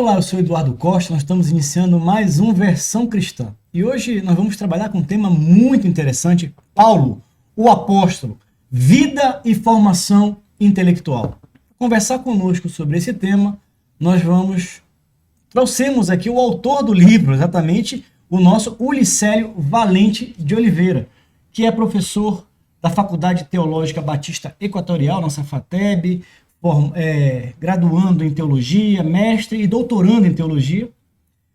Olá, eu sou Eduardo Costa, nós estamos iniciando mais um Versão Cristã. E hoje nós vamos trabalhar com um tema muito interessante, Paulo, o apóstolo, vida e formação intelectual. Conversar conosco sobre esse tema, trouxemos aqui o autor do livro, exatamente, o nosso Ulicélio Valente de Oliveira, que é professor da Faculdade Teológica Batista Equatorial, nossa FATEB, graduando em teologia, mestre e doutorando em teologia.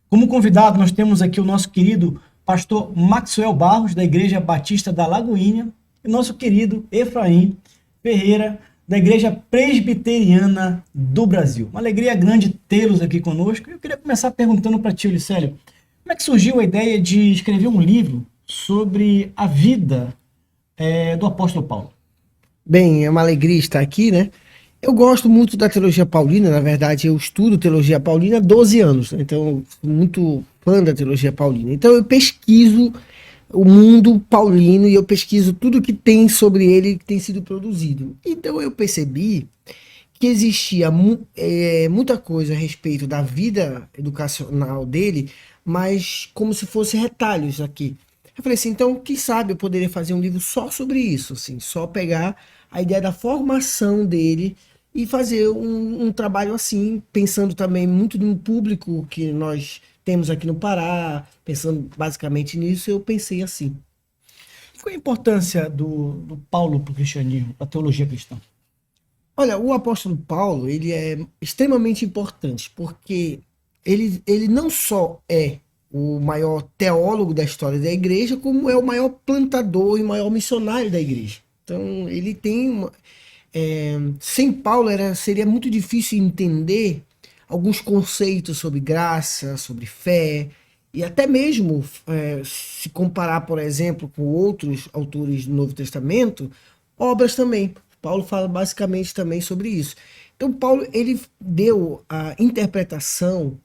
Como convidado, nós temos aqui o nosso querido pastor Maxwell Barros, da Igreja Batista da Lagoinha, e nosso querido Efraim Ferreira, da Igreja Presbiteriana do Brasil. Uma alegria grande tê-los aqui conosco. Eu queria começar perguntando para ti, Ulicélio, como é que surgiu a ideia de escrever um livro sobre a vida do apóstolo Paulo? Bem, é uma alegria estar aqui, né? Eu gosto muito da teologia paulina, na verdade eu estudo teologia paulina há 12 anos, né? Então sou muito fã da teologia paulina. Então eu pesquiso o mundo paulino e eu pesquiso tudo que tem sobre ele que tem sido produzido. Então eu percebi que existia muita coisa a respeito da vida educacional dele, mas como se fosse retalhos aqui. Eu falei assim, então quem sabe eu poderia fazer um livro só sobre isso, assim, só pegar a ideia da formação dele e fazer um trabalho assim, pensando também muito no público que nós temos aqui no Pará, pensando basicamente nisso, eu pensei assim. Qual a importância do Paulo para o cristianismo, para a teologia cristã? Olha, o apóstolo Paulo, ele é extremamente importante, porque ele não só é o maior teólogo da história da igreja, como é o maior plantador e maior missionário da igreja. Então, ele tem sem Paulo seria muito difícil entender alguns conceitos sobre graça, sobre fé, e até mesmo se comparar, por exemplo, com outros autores do Novo Testamento, obras também. Paulo fala basicamente também sobre isso. Então, Paulo ele deu a interpretação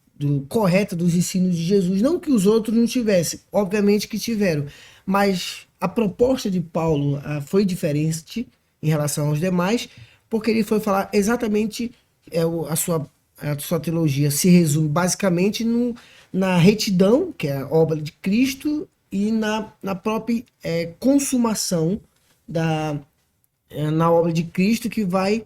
correta dos ensinos de Jesus, não que os outros não tivessem, obviamente que tiveram, mas a proposta de Paulo foi diferente em relação aos demais, porque ele foi falar exatamente a sua teologia se resume basicamente na retidão, que é a obra de Cristo, e na própria consumação na obra de Cristo, que vai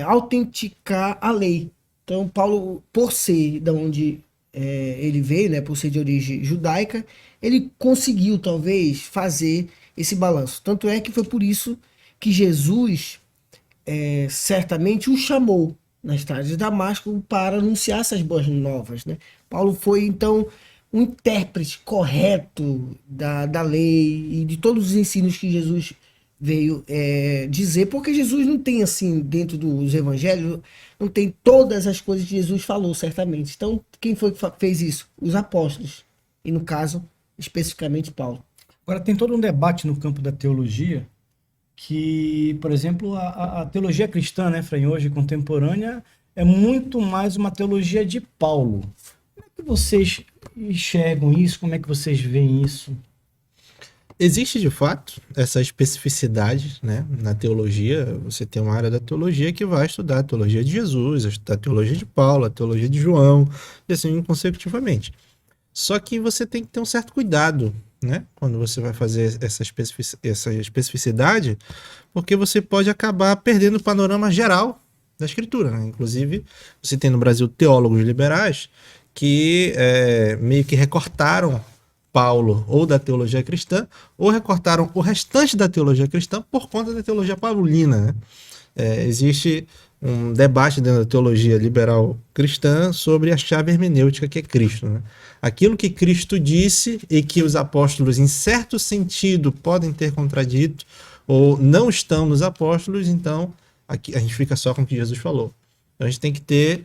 autenticar a lei. Então, Paulo, por ser de onde ele veio, né, por ser de origem judaica, ele conseguiu, talvez, fazer esse balanço. Tanto é que foi por isso que Jesus certamente o chamou na estrada de Damasco para anunciar essas boas novas, né? Paulo foi, então, um intérprete correto da lei e de todos os ensinos que Jesus veio dizer, porque Jesus não tem, assim, dentro dos evangelhos, não tem todas as coisas que Jesus falou, certamente. Então, quem foi que fez isso? Os apóstolos. E, no caso, especificamente Paulo. Agora, tem todo um debate no campo da teologia que, por exemplo, a teologia cristã, né, Efraim, hoje contemporânea, é muito mais uma teologia de Paulo. Como é que vocês enxergam isso? Como é que vocês veem isso? Existe, de fato, essa especificidade, né, na teologia. Você tem uma área da teologia que vai estudar a teologia de Jesus, a teologia de Paulo, a teologia de João, e assim consecutivamente. Só que você tem que ter um certo cuidado, né, quando você vai fazer essa especificidade, porque você pode acabar perdendo o panorama geral da escritura, né? Inclusive, você tem no Brasil teólogos liberais que meio que recortaram Paulo ou da teologia cristã, ou recortaram o restante da teologia cristã por conta da teologia paulina, né? Existe um debate dentro da teologia liberal cristã sobre a chave hermenêutica que é Cristo, né? Aquilo que Cristo disse e que os apóstolos, em certo sentido, podem ter contradito ou não estão nos apóstolos, então aqui a gente fica só com o que Jesus falou. Então a gente tem que ter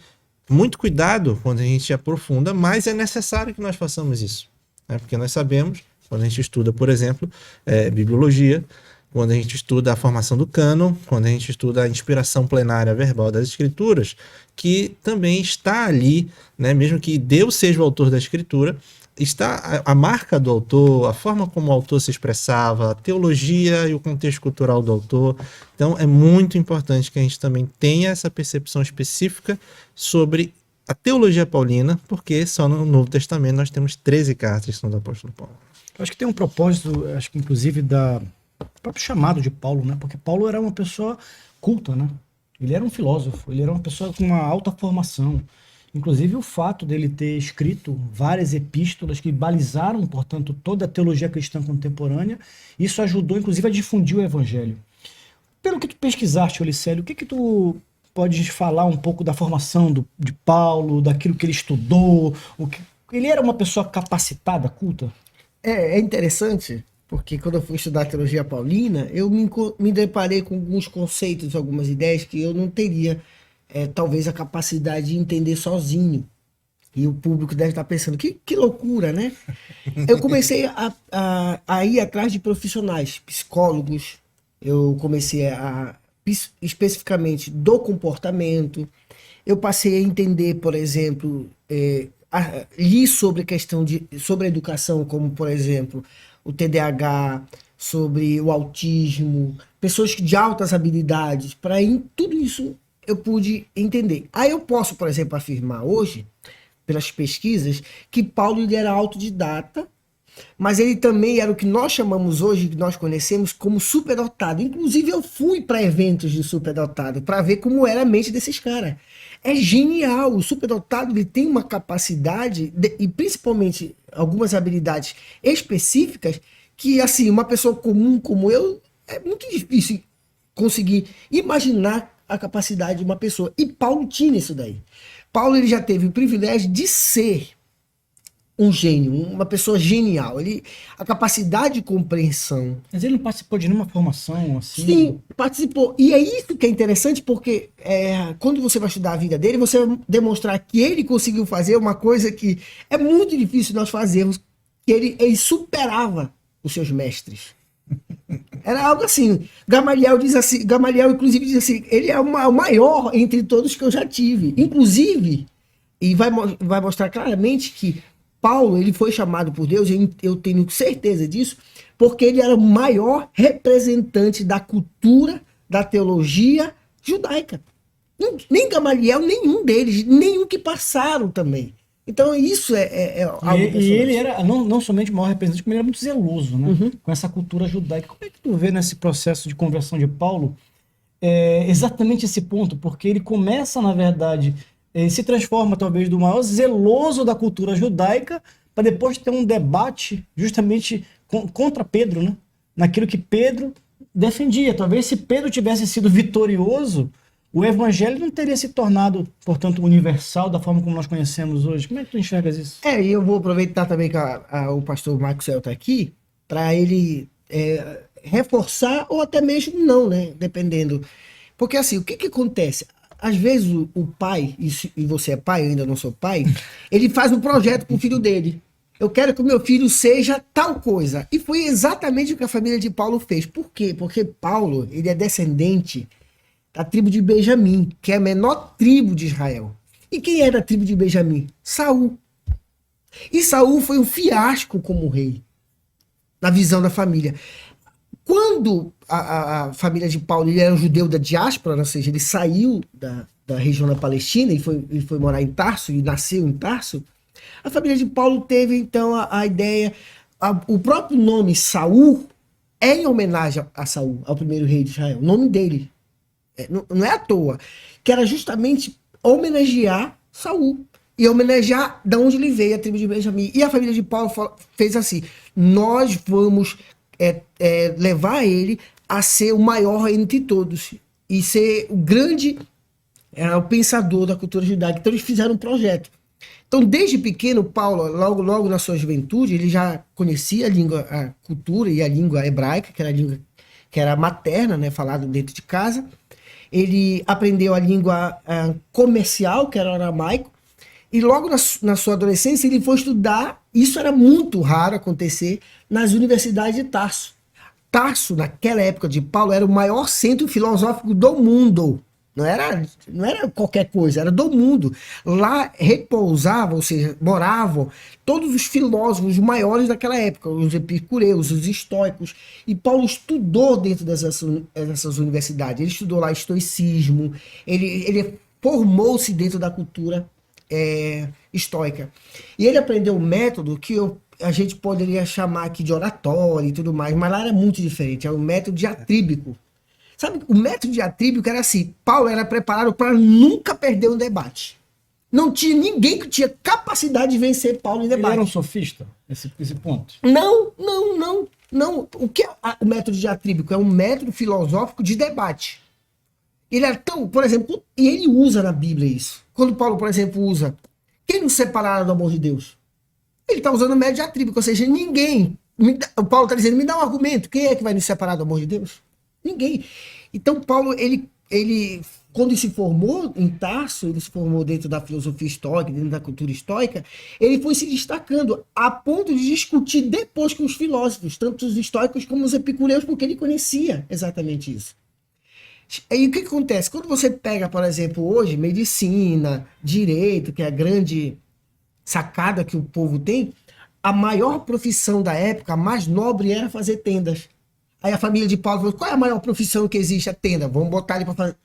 muito cuidado quando a gente aprofunda, mas é necessário que nós façamos isso, né? Porque nós sabemos, quando a gente estuda, por exemplo, bibliologia, quando a gente estuda a formação do cânon, quando a gente estuda a inspiração plenária verbal das escrituras, que também está ali, né, mesmo que Deus seja o autor da escritura, está a marca do autor, a forma como o autor se expressava, a teologia e o contexto cultural do autor. Então é muito importante que a gente também tenha essa percepção específica sobre a teologia paulina, porque só no Novo Testamento nós temos 13 cartas que são do apóstolo Paulo. Eu acho que tem um propósito, acho que inclusive do próprio chamado de Paulo, né? Porque Paulo era uma pessoa culta, né? Ele era um filósofo, ele era uma pessoa com uma alta formação. Inclusive o fato dele ter escrito várias epístolas que balizaram, portanto, toda a teologia cristã contemporânea, isso ajudou, inclusive, a difundir o evangelho. Pelo que tu pesquisaste, Olicélio, o que tu podes falar um pouco da formação de Paulo, daquilo que ele estudou? Ele era uma pessoa capacitada, culta? É interessante, porque quando eu fui estudar teologia paulina, eu me deparei com alguns conceitos, algumas ideias que eu não teria, talvez, a capacidade de entender sozinho. E o público deve estar pensando, que loucura, né? Eu comecei a ir atrás de profissionais, psicólogos, eu comecei especificamente do comportamento, eu passei a entender, por exemplo, li sobre sobre a educação, como, por exemplo, o TDAH, sobre o autismo, pessoas de altas habilidades, para tudo isso eu pude entender. Aí eu posso, por exemplo, afirmar hoje, pelas pesquisas, que Paulo ele era autodidata, mas ele também era o que nós chamamos hoje, que nós conhecemos como superdotado. Inclusive eu fui para eventos de superdotado para ver como era a mente desses caras. É genial, o superdotado ele tem uma capacidade e principalmente algumas habilidades específicas que assim, uma pessoa comum como eu, é muito difícil conseguir imaginar a capacidade de uma pessoa. E Paulo tinha isso daí. Paulo ele já teve o privilégio de ser um gênio, uma pessoa genial. A capacidade de compreensão. Mas ele não participou de nenhuma formação assim? Sim, participou. E é isso que é interessante, porque quando você vai estudar a vida dele, você vai demonstrar que ele conseguiu fazer uma coisa que é muito difícil nós fazermos, que ele superava os seus mestres. Era algo assim. Gamaliel inclusive diz assim, ele é o maior entre todos que eu já tive. Inclusive, e vai mostrar claramente que Paulo, ele foi chamado por Deus, eu tenho certeza disso, porque ele era o maior representante da cultura, da teologia judaica. Nem Gamaliel, nenhum deles, nenhum que passaram também. Então isso é algo e ele era não somente o maior representante, como ele era muito zeloso, né? Com essa cultura judaica. Como é que tu vê nesse processo de conversão de Paulo exatamente esse ponto? Porque ele começa, na verdade, se transforma talvez do maior zeloso da cultura judaica para depois ter um debate justamente contra Pedro, né? Naquilo que Pedro defendia. Talvez se Pedro tivesse sido vitorioso, o evangelho não teria se tornado, portanto, universal da forma como nós conhecemos hoje. Como é que tu enxergas isso? E eu vou aproveitar também que o pastor Marcos está aqui, para ele reforçar ou até mesmo não, né? Dependendo. Porque assim, o que acontece? Às vezes o pai, e você é pai, eu ainda não sou pai, ele faz um projeto para o filho dele. Eu quero que o meu filho seja tal coisa. E foi exatamente o que a família de Paulo fez. Por quê? Porque Paulo, ele é descendente da tribo de Benjamim, que é a menor tribo de Israel. E quem era a tribo de Benjamim? Saul. E Saul foi um fiasco como rei, na visão da família. Quando a família de Paulo, ele era um judeu da diáspora, ou seja, ele saiu da região da Palestina e foi morar em Tarso, e nasceu em Tarso, a família de Paulo teve então a ideia, o próprio nome Saul é em homenagem a Saul, ao primeiro rei de Israel, o nome dele. Não é à toa, que era justamente homenagear Saul e homenagear de onde ele veio, a tribo de Benjamim. E a família de Paulo fez assim: nós vamos levar ele a ser o maior entre todos e ser o grande o pensador da cultura judaica. Então eles fizeram um projeto. Então desde pequeno Paulo, logo na sua juventude, ele já conhecia a cultura e a língua hebraica, que era a língua que era materna, né, falada dentro de casa. Ele aprendeu a língua comercial, que era o aramaico, e logo na sua adolescência ele foi estudar, isso era muito raro acontecer, nas universidades de Tarso. Tarso, naquela época de Paulo, era o maior centro filosófico do mundo. Não era qualquer coisa, era do mundo. Lá repousavam, ou seja, moravam todos os filósofos maiores daquela época, os epicureus, os estoicos. E Paulo estudou dentro dessas universidades. Ele estudou lá estoicismo, ele formou-se dentro da cultura estoica. E ele aprendeu um método que a gente poderia chamar aqui de oratória e tudo mais, mas lá era muito diferente, é o método diatríbico. Sabe, o método diatríbico era assim, Paulo era preparado para nunca perder um debate. Não tinha ninguém que tinha capacidade de vencer Paulo em Ele debate. era um sofista, esse ponto. Não. O que é o método diatríbico? É um método filosófico de debate. Ele é tão, por exemplo, e ele usa na Bíblia isso. Quando Paulo, por exemplo, usa quem nos separará do amor de Deus? Ele está usando o método diatríbico, ou seja, ninguém. O Paulo está dizendo, me dá um argumento, quem é que vai nos separar do amor de Deus? Ninguém. Então, Paulo, ele quando se formou em Tarso, ele se formou dentro da filosofia estoica, dentro da cultura estoica, ele foi se destacando a ponto de discutir depois com os filósofos, tanto os estoicos como os epicureus, porque ele conhecia exatamente isso. Aí o que acontece? Quando você pega, por exemplo, hoje, medicina, direito, que é a grande sacada que o povo tem, a maior profissão da época, a mais nobre, era fazer tendas. Aí a família de Paulo falou, qual é a maior profissão que existe? A tenda. Vamos botar ele para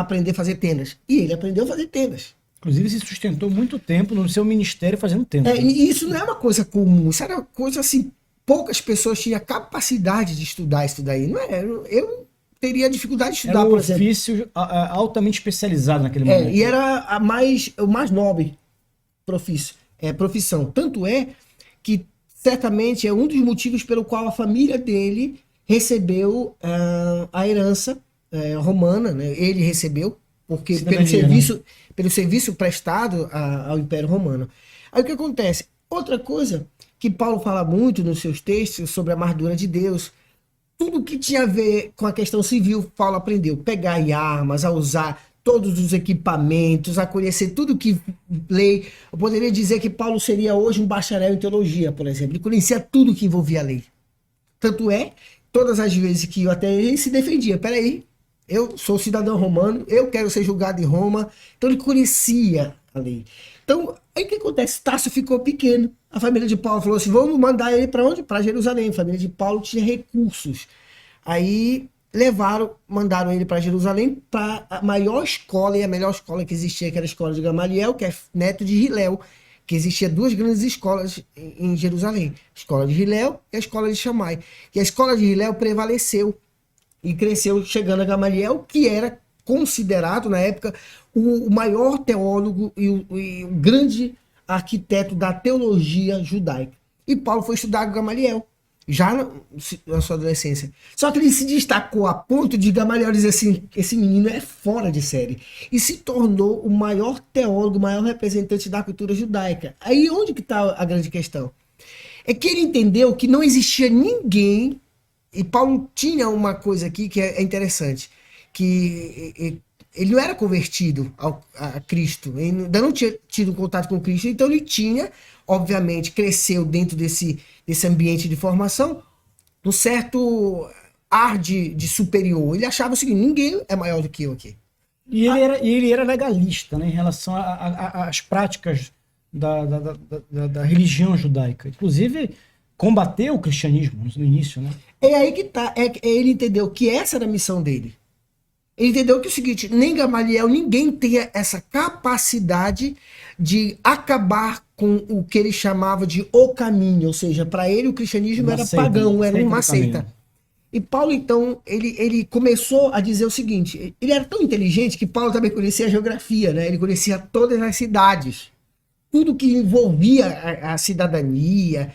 aprender a fazer tendas. E ele aprendeu a fazer tendas. Inclusive se sustentou muito tempo no seu ministério fazendo tendas. E isso não é uma coisa comum. Isso era uma coisa assim, poucas pessoas tinham capacidade de estudar isso daí. Não é? Eu teria dificuldade de estudar, era um por exemplo. ofício altamente especializado naquele momento. E era o mais nobre profissão. Tanto é que certamente é um dos motivos pelo qual a família dele recebeu a herança romana, né? Ele recebeu, porque pelo serviço prestado ao Império Romano. Aí o que acontece? Outra coisa que Paulo fala muito nos seus textos sobre a armadura de Deus, tudo que tinha a ver com a questão civil, Paulo aprendeu. Pegar em armas, a usar todos os equipamentos, a conhecer tudo que lei. Eu poderia dizer que Paulo seria hoje um bacharel em teologia, por exemplo. Ele conhecia tudo que envolvia a lei. Tanto é, todas as vezes que eu até ele se defendia. Peraí, eu sou cidadão romano, eu quero ser julgado em Roma. Então ele conhecia a lei. Então, aí o que acontece? Tarso ficou pequeno. A família de Paulo falou assim, vamos mandar ele para onde? Para Jerusalém. A família de Paulo tinha recursos. Aí mandaram ele para Jerusalém, para a maior escola e a melhor escola que existia, que era a escola de Gamaliel, que é neto de Hilel, que existia duas grandes escolas em Jerusalém, a escola de Hilel e a escola de Shammai. E a escola de Hilel prevaleceu e cresceu, chegando a Gamaliel, que era considerado na época o maior teólogo e o grande arquiteto da teologia judaica. E Paulo foi estudar com Gamaliel, já na sua adolescência. Só que ele se destacou a ponto de Gamaliel dizer assim, esse menino é fora de série. E se tornou o maior teólogo, o maior representante da cultura judaica. Aí onde que está a grande questão? É que ele entendeu que não existia ninguém, e Paulo tinha uma coisa aqui que é interessante, que ele não era convertido a Cristo, ele ainda não tinha tido contato com Cristo, então ele tinha, obviamente, cresceu dentro desse ambiente de formação, um certo ar de superior. Ele achava o seguinte, ninguém é maior do que eu aqui. E ele era legalista, né, em relação às práticas da religião judaica. Inclusive, combateu o cristianismo no início, né? É aí que tá. Ele entendeu que essa era a missão dele. Ele entendeu que é o seguinte, nem Gamaliel, ninguém tinha essa capacidade de acabar com o que ele chamava de o caminho, ou seja, para ele o cristianismo era pagão, era uma seita. E Paulo, então, ele começou a dizer o seguinte, ele era tão inteligente que Paulo também conhecia a geografia, né? Ele conhecia todas as cidades, tudo que envolvia a cidadania,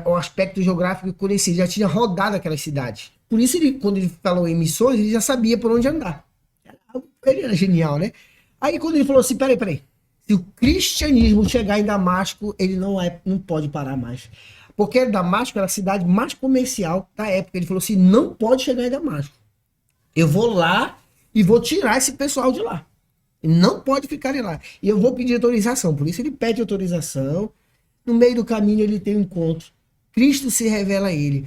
o aspecto geográfico que conhecia, ele já tinha rodado aquelas cidades. Por isso, quando ele falou em missões, ele já sabia por onde andar. Ele era genial, né? Aí quando ele falou assim, peraí, se o cristianismo chegar em Damasco, ele não pode parar mais. Porque Damasco era a cidade mais comercial da época. Ele falou assim, não pode chegar em Damasco. Eu vou lá e vou tirar esse pessoal de lá. Não pode ficarem lá. E eu vou pedir autorização. Por isso ele pede autorização. No meio do caminho ele tem um encontro. Cristo se revela a ele.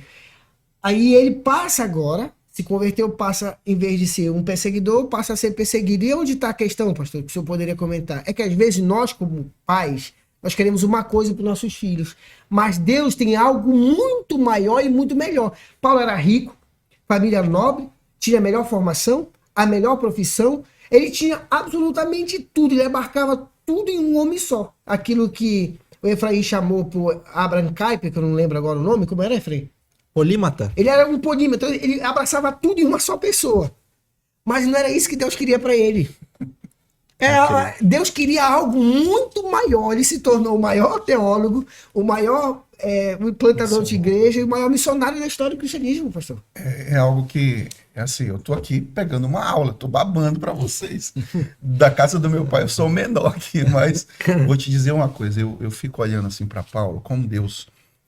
Aí ele passa agora, se converteu, passa, em vez de ser um perseguidor, passa a ser perseguido. E onde está a questão, pastor, que o senhor poderia comentar? É que às vezes nós, como pais, nós queremos uma coisa para os nossos filhos. Mas Deus tem algo muito maior e muito melhor. Paulo era rico, família nobre, tinha a melhor formação, a melhor profissão. Ele tinha absolutamente tudo. Ele abarcava tudo em um homem só. Aquilo que o Efraim chamou por Abraham Kuyper, que eu não lembro agora o nome, como era, Efraim? Polímata. Ele era um polímata, ele abraçava tudo em uma só pessoa. Mas não era isso que Deus queria para ele. Deus queria algo muito maior. Ele se tornou o maior teólogo, o maior implantador de igreja e o maior missionário da história do cristianismo, pastor. É algo que, assim, eu tô aqui pegando uma aula, tô babando para vocês. Da casa do meu pai, eu sou o menor aqui, mas vou te dizer uma coisa, eu fico olhando assim para Paulo, como Deus,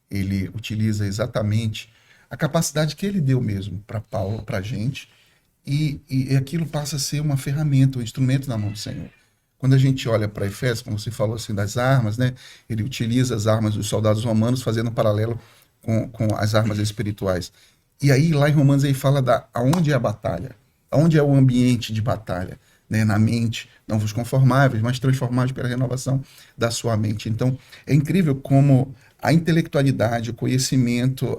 ele utiliza exatamente a capacidade que ele deu mesmo para Paulo, para a gente, e aquilo passa a ser uma ferramenta, um instrumento na mão do Senhor. Quando a gente olha para Efésios, como você falou assim, das armas, né? Ele utiliza as armas dos soldados romanos, fazendo um paralelo com as armas espirituais. E aí, lá em Romanos, ele fala aonde é a batalha, aonde é o ambiente de batalha, né? Na mente, não vos conformáveis, mas transformáveis pela renovação da sua mente. Então, é incrível como a intelectualidade, o conhecimento,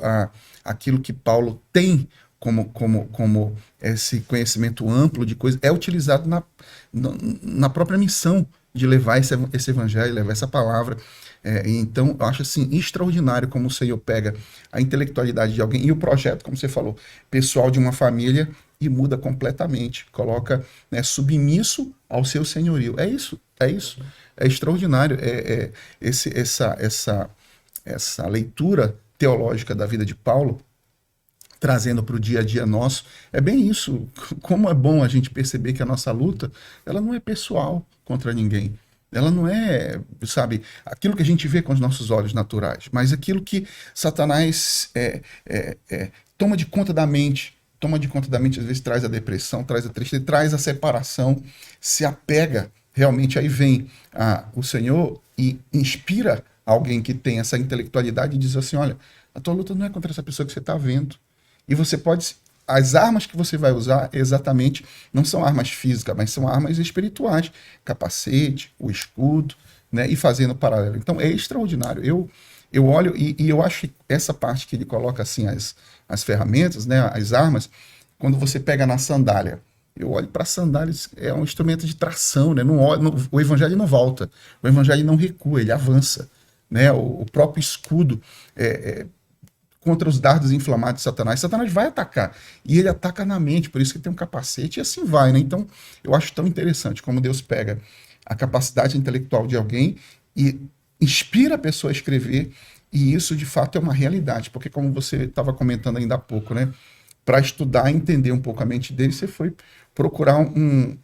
aquilo que Paulo tem como esse conhecimento amplo de coisas, é utilizado na própria missão de levar esse evangelho, levar essa palavra. Então, eu acho assim, extraordinário como o Senhor pega a intelectualidade de alguém e o projeto, como você falou, pessoal de uma família e muda completamente, coloca, né, submisso ao seu senhorio. É isso. É extraordinário. Essa leitura teológica da vida de Paulo, trazendo para o dia a dia nosso, é bem isso. Como é bom a gente perceber que a nossa luta, ela não é pessoal contra ninguém. Ela não é, sabe, aquilo que a gente vê com os nossos olhos naturais, mas aquilo que Satanás toma de conta da mente, às vezes traz a depressão, traz a tristeza, traz a separação, se apega, realmente aí vem o Senhor e inspira alguém que tem essa intelectualidade e diz assim, olha, a tua luta não é contra essa pessoa que você está vendo. E você pode... As armas que você vai usar, exatamente, não são armas físicas, mas são armas espirituais. Capacete, o escudo, né? E fazendo paralelo. Então, é extraordinário. Eu olho e eu acho que essa parte que ele coloca, assim, as ferramentas, né? As armas, quando você pega na sandália, eu olho para a sandália, é um instrumento de tração, né? O evangelho não volta, o evangelho não recua, ele avança, né? O próprio escudo contra os dardos inflamados de Satanás. Satanás vai atacar, e ele ataca na mente, por isso que tem um capacete, e assim vai, né? Então, eu acho tão interessante como Deus pega a capacidade intelectual de alguém e inspira a pessoa a escrever, e isso, de fato, é uma realidade, porque como você estava comentando ainda há pouco, né? Para estudar e entender um pouco a mente dele, você foi procurar um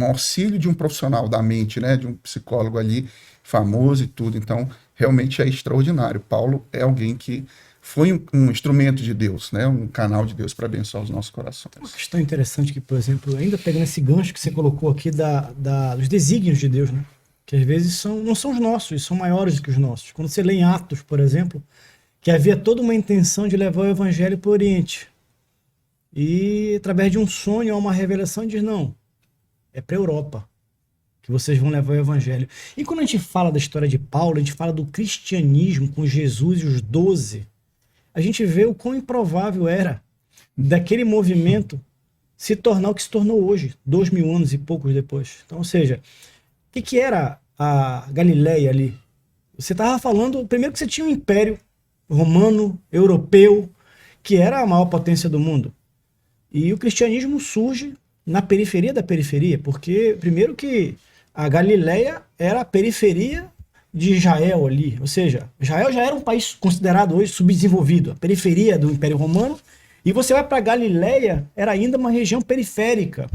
auxílio de um profissional da mente, né? De um psicólogo ali, famoso e tudo. Então, realmente é extraordinário. Paulo é alguém que foi um instrumento de Deus, né? Um canal de Deus para abençoar os nossos corações. Uma questão interessante que, por exemplo, ainda pegando esse gancho que você colocou aqui dos desígnios de Deus, né? Que às vezes não são os nossos, são maiores do que os nossos. Quando você lê em Atos, por exemplo, que havia toda uma intenção de levar o evangelho para o Oriente. E através de um sonho ou uma revelação diz, não, é para a Europa que vocês vão levar o evangelho. E quando a gente fala da história de Paulo, a gente fala do cristianismo com Jesus e os 12, a gente vê o quão improvável era daquele movimento se tornar o que se tornou hoje, 2000 anos e poucos depois. Então, ou seja, o que era a Galileia ali? Você estava falando, primeiro que você tinha um império romano, europeu, que era a maior potência do mundo. E o cristianismo surge na periferia da periferia, porque primeiro que a Galileia era a periferia de Israel ali, ou seja, Israel já era um país considerado hoje subdesenvolvido, a periferia do Império Romano, e você vai para a Galileia, era ainda uma região periférica,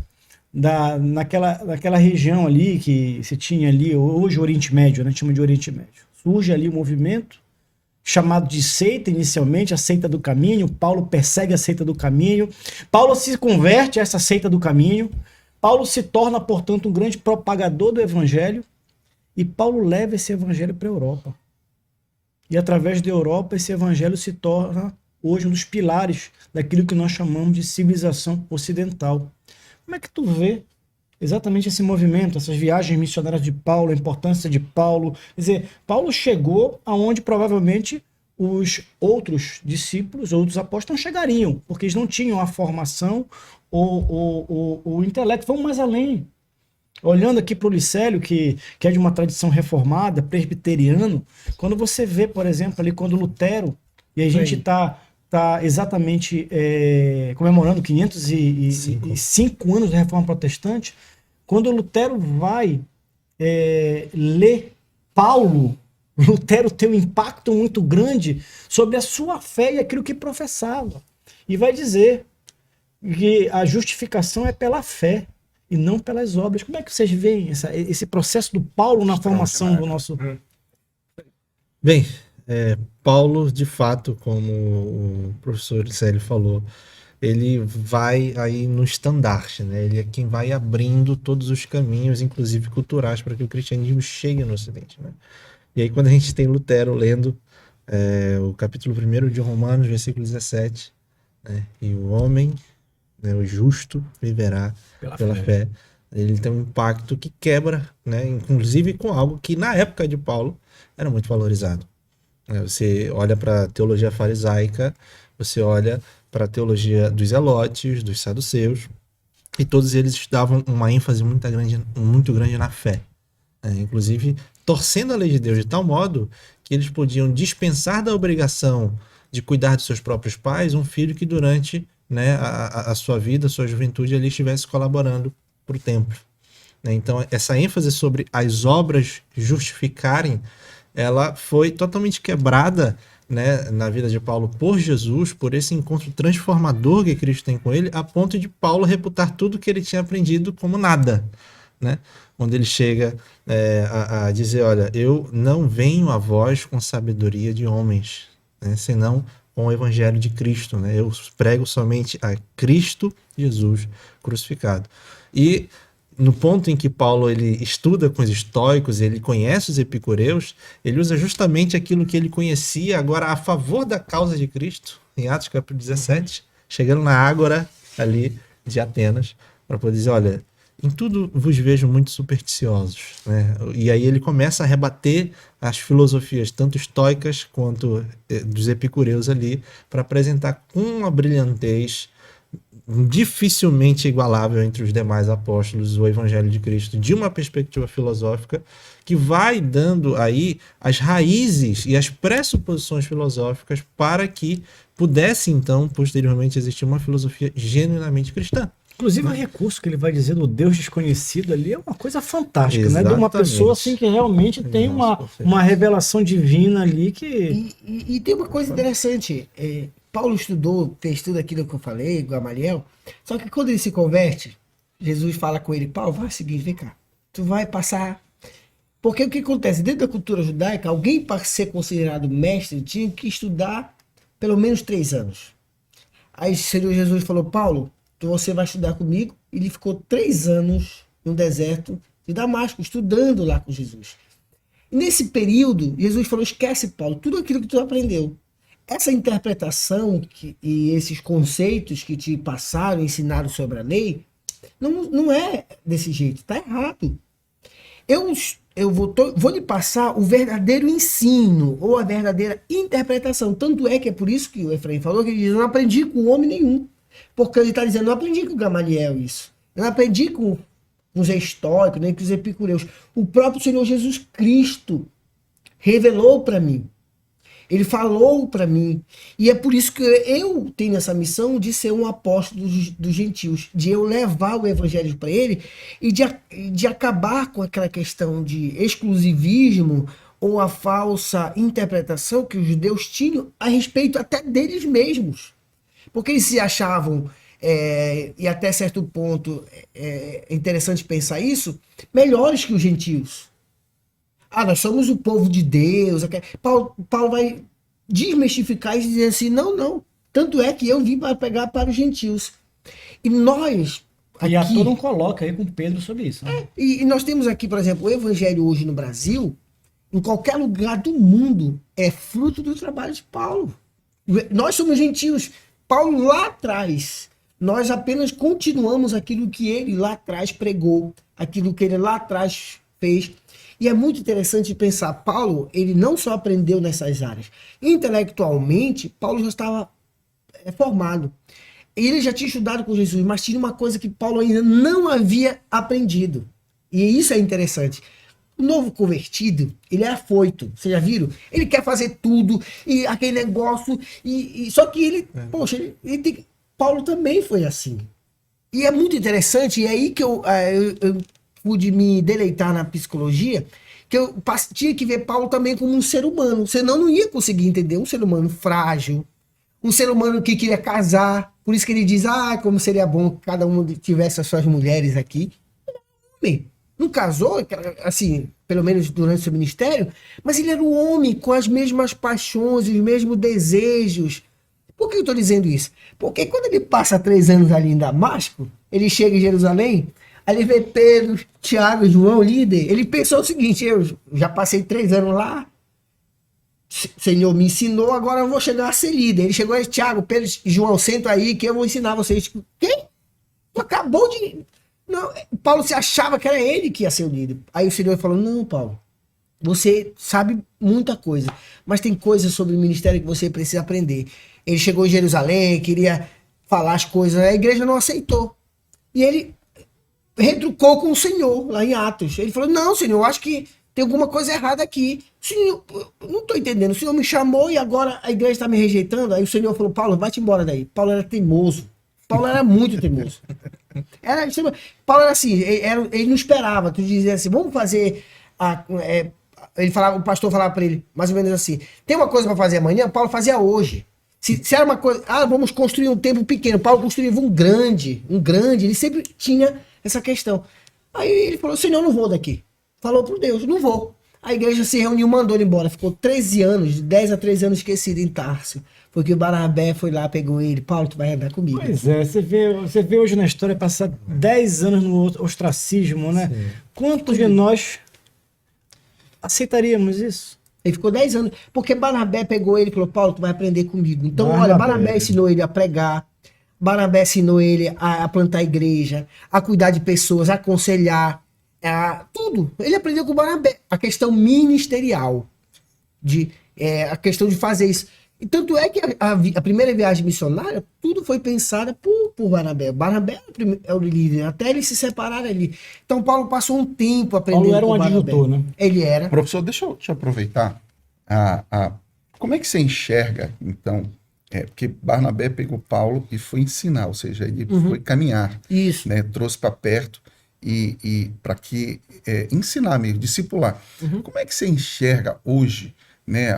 naquela região ali que se tinha ali, hoje o Oriente Médio, né, a gente chama de Oriente Médio. Surge ali um movimento chamado de seita, inicialmente, a seita do caminho. Paulo persegue a seita do caminho. Paulo se converte a essa seita do caminho. Paulo se torna, portanto, um grande propagador do evangelho. E Paulo leva esse evangelho para a Europa. E através da Europa, esse evangelho se torna hoje um dos pilares daquilo que nós chamamos de civilização ocidental. Como é que tu vê exatamente esse movimento, essas viagens missionárias de Paulo, a importância de Paulo? Quer dizer, Paulo chegou aonde provavelmente os outros discípulos, outros apóstolos não chegariam, porque eles não tinham a formação ou o intelecto, vão mais além. Olhando aqui para o Ulicélio, que é de uma tradição reformada, presbiteriano, quando você vê, por exemplo, ali quando Lutero, e a gente está exatamente comemorando 505 anos da Reforma Protestante, quando Lutero vai ler Paulo, Lutero tem um impacto muito grande sobre a sua fé e aquilo que professava. E vai dizer que a justificação é pela fé e não pelas obras. Como é que vocês veem esse processo do Paulo na formação do nosso... Bem, Paulo, de fato, como o professor Célio falou, ele vai aí no estandarte, né? Ele é quem vai abrindo todos os caminhos, inclusive culturais, para que o cristianismo chegue no Ocidente, né? E aí quando a gente tem Lutero lendo o capítulo 1 de Romanos, versículo 17, né? E o homem, né, o justo, viverá pela fé. Ele tem um impacto que quebra, né? Inclusive com algo que na época de Paulo era muito valorizado. Você olha para a teologia farisaica, você olha para a teologia dos zelotes, dos saduceus, e todos eles davam uma ênfase muito grande na fé. Inclusive torcendo a lei de Deus de tal modo que eles podiam dispensar da obrigação de cuidar de seus próprios pais um filho que durante, né, a sua vida, a sua juventude, ali estivesse colaborando para o templo. Então essa ênfase sobre as obras justificarem, ela foi totalmente quebrada, né, na vida de Paulo por Jesus, por esse encontro transformador que Cristo tem com ele, a ponto de Paulo reputar tudo que ele tinha aprendido como nada, né? Onde ele chega a dizer, olha, eu não venho a vós com sabedoria de homens, né, senão com o evangelho de Cristo, né? Eu prego somente a Cristo Jesus crucificado. E no ponto em que Paulo ele estuda com os estoicos, ele conhece os epicureus, ele usa justamente aquilo que ele conhecia agora a favor da causa de Cristo, em Atos capítulo 17, chegando na ágora ali de Atenas, para poder dizer, olha, em tudo vos vejo muito supersticiosos, né? E aí ele começa a rebater as filosofias, tanto estoicas quanto dos epicureus ali, para apresentar com uma brilhantez dificilmente igualável entre os demais apóstolos o Evangelho de Cristo, de uma perspectiva filosófica que vai dando aí as raízes e as pressuposições filosóficas para que pudesse então posteriormente existir uma filosofia genuinamente cristã. Inclusive o recurso que ele vai dizer do Deus desconhecido ali é uma coisa fantástica, né? De uma pessoa assim que realmente tem uma revelação divina ali que... E tem uma coisa interessante, Paulo fez tudo aquilo que eu falei, Gamaliel, só que quando ele se converte, Jesus fala com ele, Paulo, vai seguir, vem cá, tu vai passar... Porque o que acontece? Dentro da cultura judaica, alguém para ser considerado mestre tinha que estudar pelo menos 3 anos. Aí o Senhor Jesus falou, Paulo, você vai estudar comigo. Ele ficou 3 anos no deserto de Damasco, estudando lá com Jesus. E nesse período, Jesus falou, esquece, Paulo, tudo aquilo que tu aprendeu. Essa interpretação e esses conceitos que te passaram, ensinaram sobre a lei, não é desse jeito, está errado. Eu vou lhe passar o verdadeiro ensino, ou a verdadeira interpretação. Tanto é que é por isso que o Efraim falou, que ele diz, eu não aprendi com homem nenhum. Porque ele está dizendo, não aprendi com o Gamaliel isso. Eu não aprendi com os estoicos, nem com os epicureus. O próprio Senhor Jesus Cristo revelou para mim. Ele falou para mim. E é por isso que eu tenho essa missão de ser um apóstolo dos gentios. De eu levar o evangelho para ele e de acabar com aquela questão de exclusivismo ou a falsa interpretação que os judeus tinham a respeito até deles mesmos. Porque eles se achavam, e até certo ponto é interessante pensar isso, melhores que os gentios. Nós somos o povo de Deus. Paulo vai desmistificar e dizer assim, não. Tanto é que eu vim para pegar para os gentios. E nós... E a não coloca aí com Pedro sobre isso. Né? E nós temos aqui, por exemplo, o evangelho hoje no Brasil, em qualquer lugar do mundo, é fruto do trabalho de Paulo. Nós somos gentios. Paulo lá atrás, nós apenas continuamos aquilo que ele lá atrás pregou, aquilo que ele lá atrás fez. E é muito interessante pensar, Paulo, ele não só aprendeu nessas áreas. Intelectualmente, Paulo já estava formado. Ele já tinha estudado com Jesus, mas tinha uma coisa que Paulo ainda não havia aprendido. E isso é interessante. O novo convertido, ele é afoito, vocês já viram? Ele quer fazer tudo, e aquele negócio, só que ele, poxa, ele tem, Paulo também foi assim. E é muito interessante, e é aí que eu pude me deleitar na psicologia, que eu tinha que ver Paulo também como um ser humano, senão não ia conseguir entender um ser humano frágil, um ser humano que queria casar, por isso que ele diz, como seria bom que cada um tivesse as suas mulheres aqui. Homem, não casou, assim, pelo menos durante o seu ministério, mas ele era um homem com as mesmas paixões, os mesmos desejos. Por que eu estou dizendo isso? Porque quando ele passa 3 anos ali em Damasco, ele chega em Jerusalém, aí ele vê Pedro, Tiago, João, líder, ele pensou o seguinte, eu já passei 3 anos lá, o Senhor me ensinou, agora eu vou chegar a ser líder. Ele chegou a Tiago, Pedro e João, senta aí que eu vou ensinar vocês. Quem? Acabou de... Não, Paulo se achava que era ele que ia ser o líder. Aí o Senhor falou, não, Paulo, você sabe muita coisa, mas tem coisas sobre o ministério que você precisa aprender. Ele chegou em Jerusalém, queria falar as coisas, a igreja não aceitou. E ele retrucou com o Senhor, lá em Atos. Ele falou, não, Senhor, eu acho que tem alguma coisa errada aqui. Senhor, eu não estou entendendo. O Senhor me chamou e agora a igreja está me rejeitando. Aí o Senhor falou, Paulo, vai-te embora daí. Paulo era teimoso. Paulo era muito teimoso. Paulo era assim, ele não esperava. Tu dizia assim, vamos fazer... ele falava, o pastor falava para ele, mais ou menos assim, tem uma coisa para fazer amanhã? Paulo fazia hoje. Se era uma coisa, vamos construir um templo pequeno. Paulo construía um grande. Ele sempre tinha essa questão. Aí ele falou, Senhor, eu não vou daqui. Falou pro Deus, não vou. A igreja se reuniu, mandou ele embora. Ficou 13 anos, de 10 a 13 anos esquecido em Tarso. Porque o Barnabé foi lá, pegou ele. Paulo, tu vai andar comigo. Pois é, você vê hoje na história passar 10 anos no ostracismo, né? Sim. Quantos de nós aceitaríamos isso? Ele ficou 10 anos. Porque Barnabé pegou ele e falou, Paulo, tu vai aprender comigo. Então, olha, Barnabé ensinou ele a pregar. Barnabé ensinou ele a plantar igreja, a cuidar de pessoas, a aconselhar. Tudo. Ele aprendeu com o Barnabé. A questão ministerial. A questão de fazer isso. E tanto é que a primeira viagem missionária, tudo foi pensada por Barnabé. Barnabé é o líder, até eles se separaram ali. Então Paulo passou um tempo aprendendo com Barnabé. Paulo era um adjutor, né? Ele era. Professor, deixa eu aproveitar. Como é que você enxerga, então... porque Barnabé pegou Paulo e foi ensinar, ou seja, ele foi caminhar. Isso. Né, trouxe para perto e para que ensinar mesmo, discipular. Como é que você enxerga hoje, né,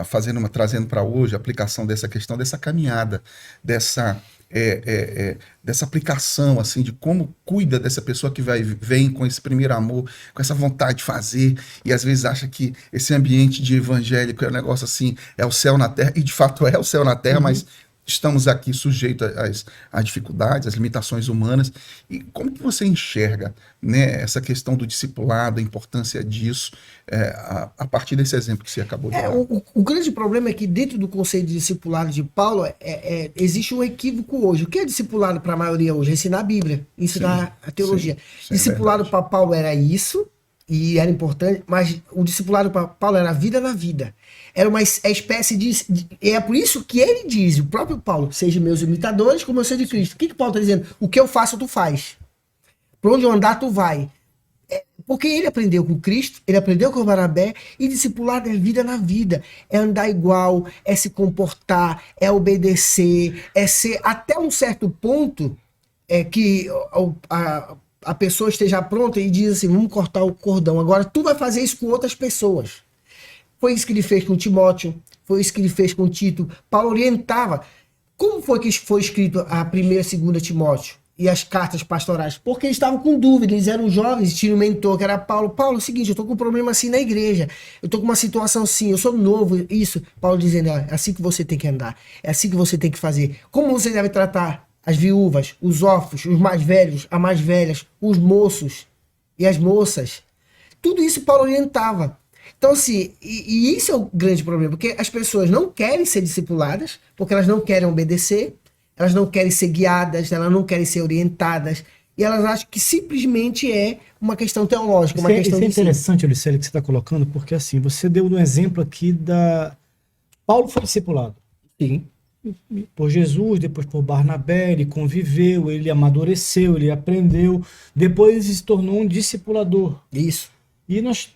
trazendo para hoje a aplicação dessa questão, dessa caminhada, dessa aplicação, assim, de como cuida dessa pessoa que vem com esse primeiro amor, com essa vontade de fazer, e às vezes acha que esse ambiente de evangélico é um negócio assim, é o céu na terra, e de fato é o céu na terra, mas estamos aqui sujeitos às dificuldades, às limitações humanas. E como que você enxerga, né, essa questão do discipulado, a importância disso, a partir desse exemplo que você acabou de dar? O grande problema é que dentro do conceito de discipulado de Paulo existe um equívoco hoje. O que é discipulado para a maioria hoje? Ensinar a Bíblia, ensinar a teologia. Discipulado para Paulo era isso, e era importante, mas o discipulado para Paulo era a vida na vida. Era uma espécie de... É por isso que ele diz, o próprio Paulo, seja meus imitadores como eu sou de Cristo. O que Paulo está dizendo? O que eu faço, tu faz. Por onde eu andar, tu vai. Porque ele aprendeu com Cristo, ele aprendeu com o Barnabé, e discipulado é vida na vida. É andar igual, é se comportar, é obedecer, é ser até um certo ponto que a pessoa esteja pronta e diz assim, vamos cortar o cordão. Agora tu vai fazer isso com outras pessoas. Foi isso que ele fez com Timóteo, foi isso que ele fez com Tito. Paulo orientava. Como foi que foi escrito a 1ª e 2ª Timóteo e as cartas pastorais? Porque eles estavam com dúvida, eles eram jovens, tinham um mentor que era Paulo. Paulo, é o seguinte, eu estou com um problema assim na igreja, eu estou com uma situação assim, eu sou novo, isso. Paulo dizendo, é assim que você tem que andar, é assim que você tem que fazer. Como você deve tratar as viúvas, os órfãos, os mais velhos, as mais velhas, os moços e as moças. Tudo isso Paulo orientava. Então, assim, e isso é o grande problema, porque as pessoas não querem ser discipuladas, porque elas não querem obedecer, elas não querem ser guiadas, elas não querem ser orientadas, e elas acham que simplesmente é uma questão teológica, uma questão de... Isso é interessante, Alicélio, que você está colocando, porque assim, você deu um exemplo aqui Paulo foi discipulado. Sim. por Jesus, depois por Barnabé, ele conviveu, ele amadureceu, ele aprendeu, depois ele se tornou um discipulador. Isso. E nós,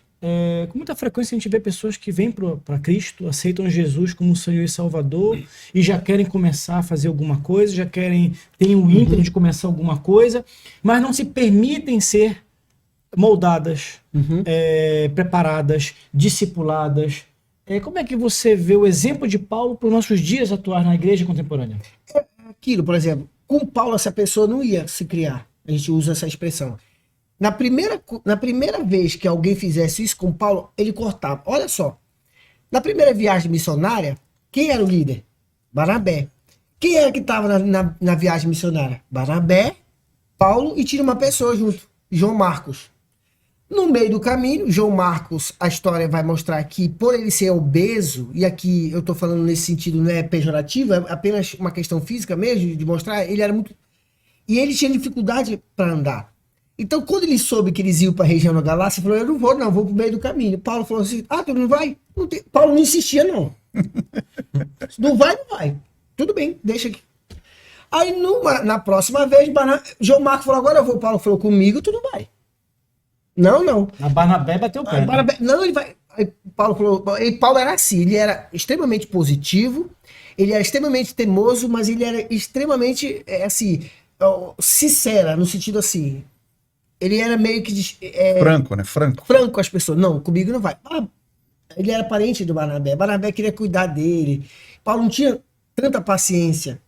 com muita frequência, a gente vê pessoas que vêm para Cristo, aceitam Jesus como Senhor e Salvador e já querem começar a fazer alguma coisa, já têm o ímpeto de começar alguma coisa, mas não se permitem ser moldadas, preparadas, discipuladas. Como é que você vê o exemplo de Paulo para os nossos dias atuais na igreja contemporânea? Aquilo, por exemplo, com Paulo essa pessoa não ia se criar. A gente usa essa expressão. Na primeira vez que alguém fizesse isso com Paulo, ele cortava. Olha só, na primeira viagem missionária, quem era o líder? Barnabé. Quem era que estava na viagem missionária? Barnabé, Paulo e tinha uma pessoa junto, João Marcos. No meio do caminho, João Marcos, a história vai mostrar que por ele ser obeso, e aqui eu estou falando nesse sentido, não é pejorativo, é apenas uma questão física mesmo, de mostrar, ele era muito... E ele tinha dificuldade para andar. Então, quando ele soube que eles iam para a região da Galácia, ele falou, eu não vou não, vou para o meio do caminho. Paulo falou assim, tu não vai? Não tem... Paulo não insistia não. Não vai, não vai. Tudo bem, deixa aqui. Aí, na próxima vez, João Marcos falou, agora eu vou. Paulo falou, comigo tu não vai. Não. A Barnabé bateu o pé. Não, ele vai. Aí Paulo falou. E Paulo era assim, ele era extremamente positivo, ele era extremamente teimoso, mas ele era extremamente, sincero, no sentido assim. Ele era meio que. Franco, né? Franco com as pessoas. Não, comigo não vai. Ele era parente do Barnabé. Barnabé queria cuidar dele. Paulo não tinha tanta paciência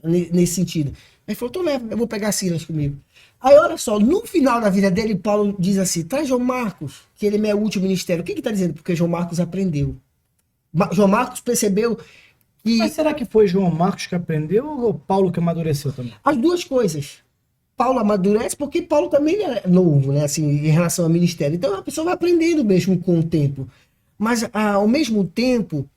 nesse sentido. Aí falou, então leva, eu vou pegar Silas comigo. Aí olha só, no final da vida dele, Paulo diz assim, traz João Marcos, que ele é meu último ministério. O que está dizendo? Porque João Marcos aprendeu. João Marcos percebeu que... Mas será que foi João Marcos que aprendeu ou Paulo que amadureceu também? As duas coisas. Paulo amadurece porque Paulo também é novo, né, assim, em relação ao ministério. Então a pessoa vai aprendendo mesmo com o tempo. Mas ao mesmo tempo,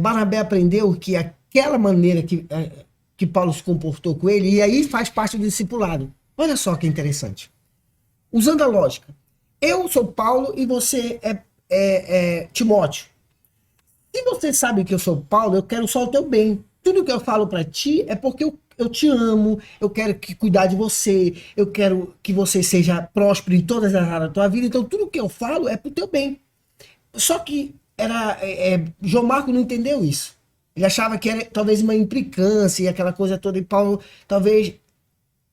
Barnabé aprendeu que aquela maneira que Paulo se comportou com ele, e aí faz parte do discipulado. Olha só que interessante. Usando a lógica. Eu sou Paulo e você é Timóteo. Se você sabe que eu sou Paulo, eu quero só o teu bem. Tudo que eu falo para ti é porque eu te amo, eu quero cuidar de você, eu quero que você seja próspero em todas as áreas da tua vida. Então tudo que eu falo é pro teu bem. Só que João Marcos não entendeu isso. Ele achava que era talvez uma implicância e aquela coisa toda. E Paulo talvez...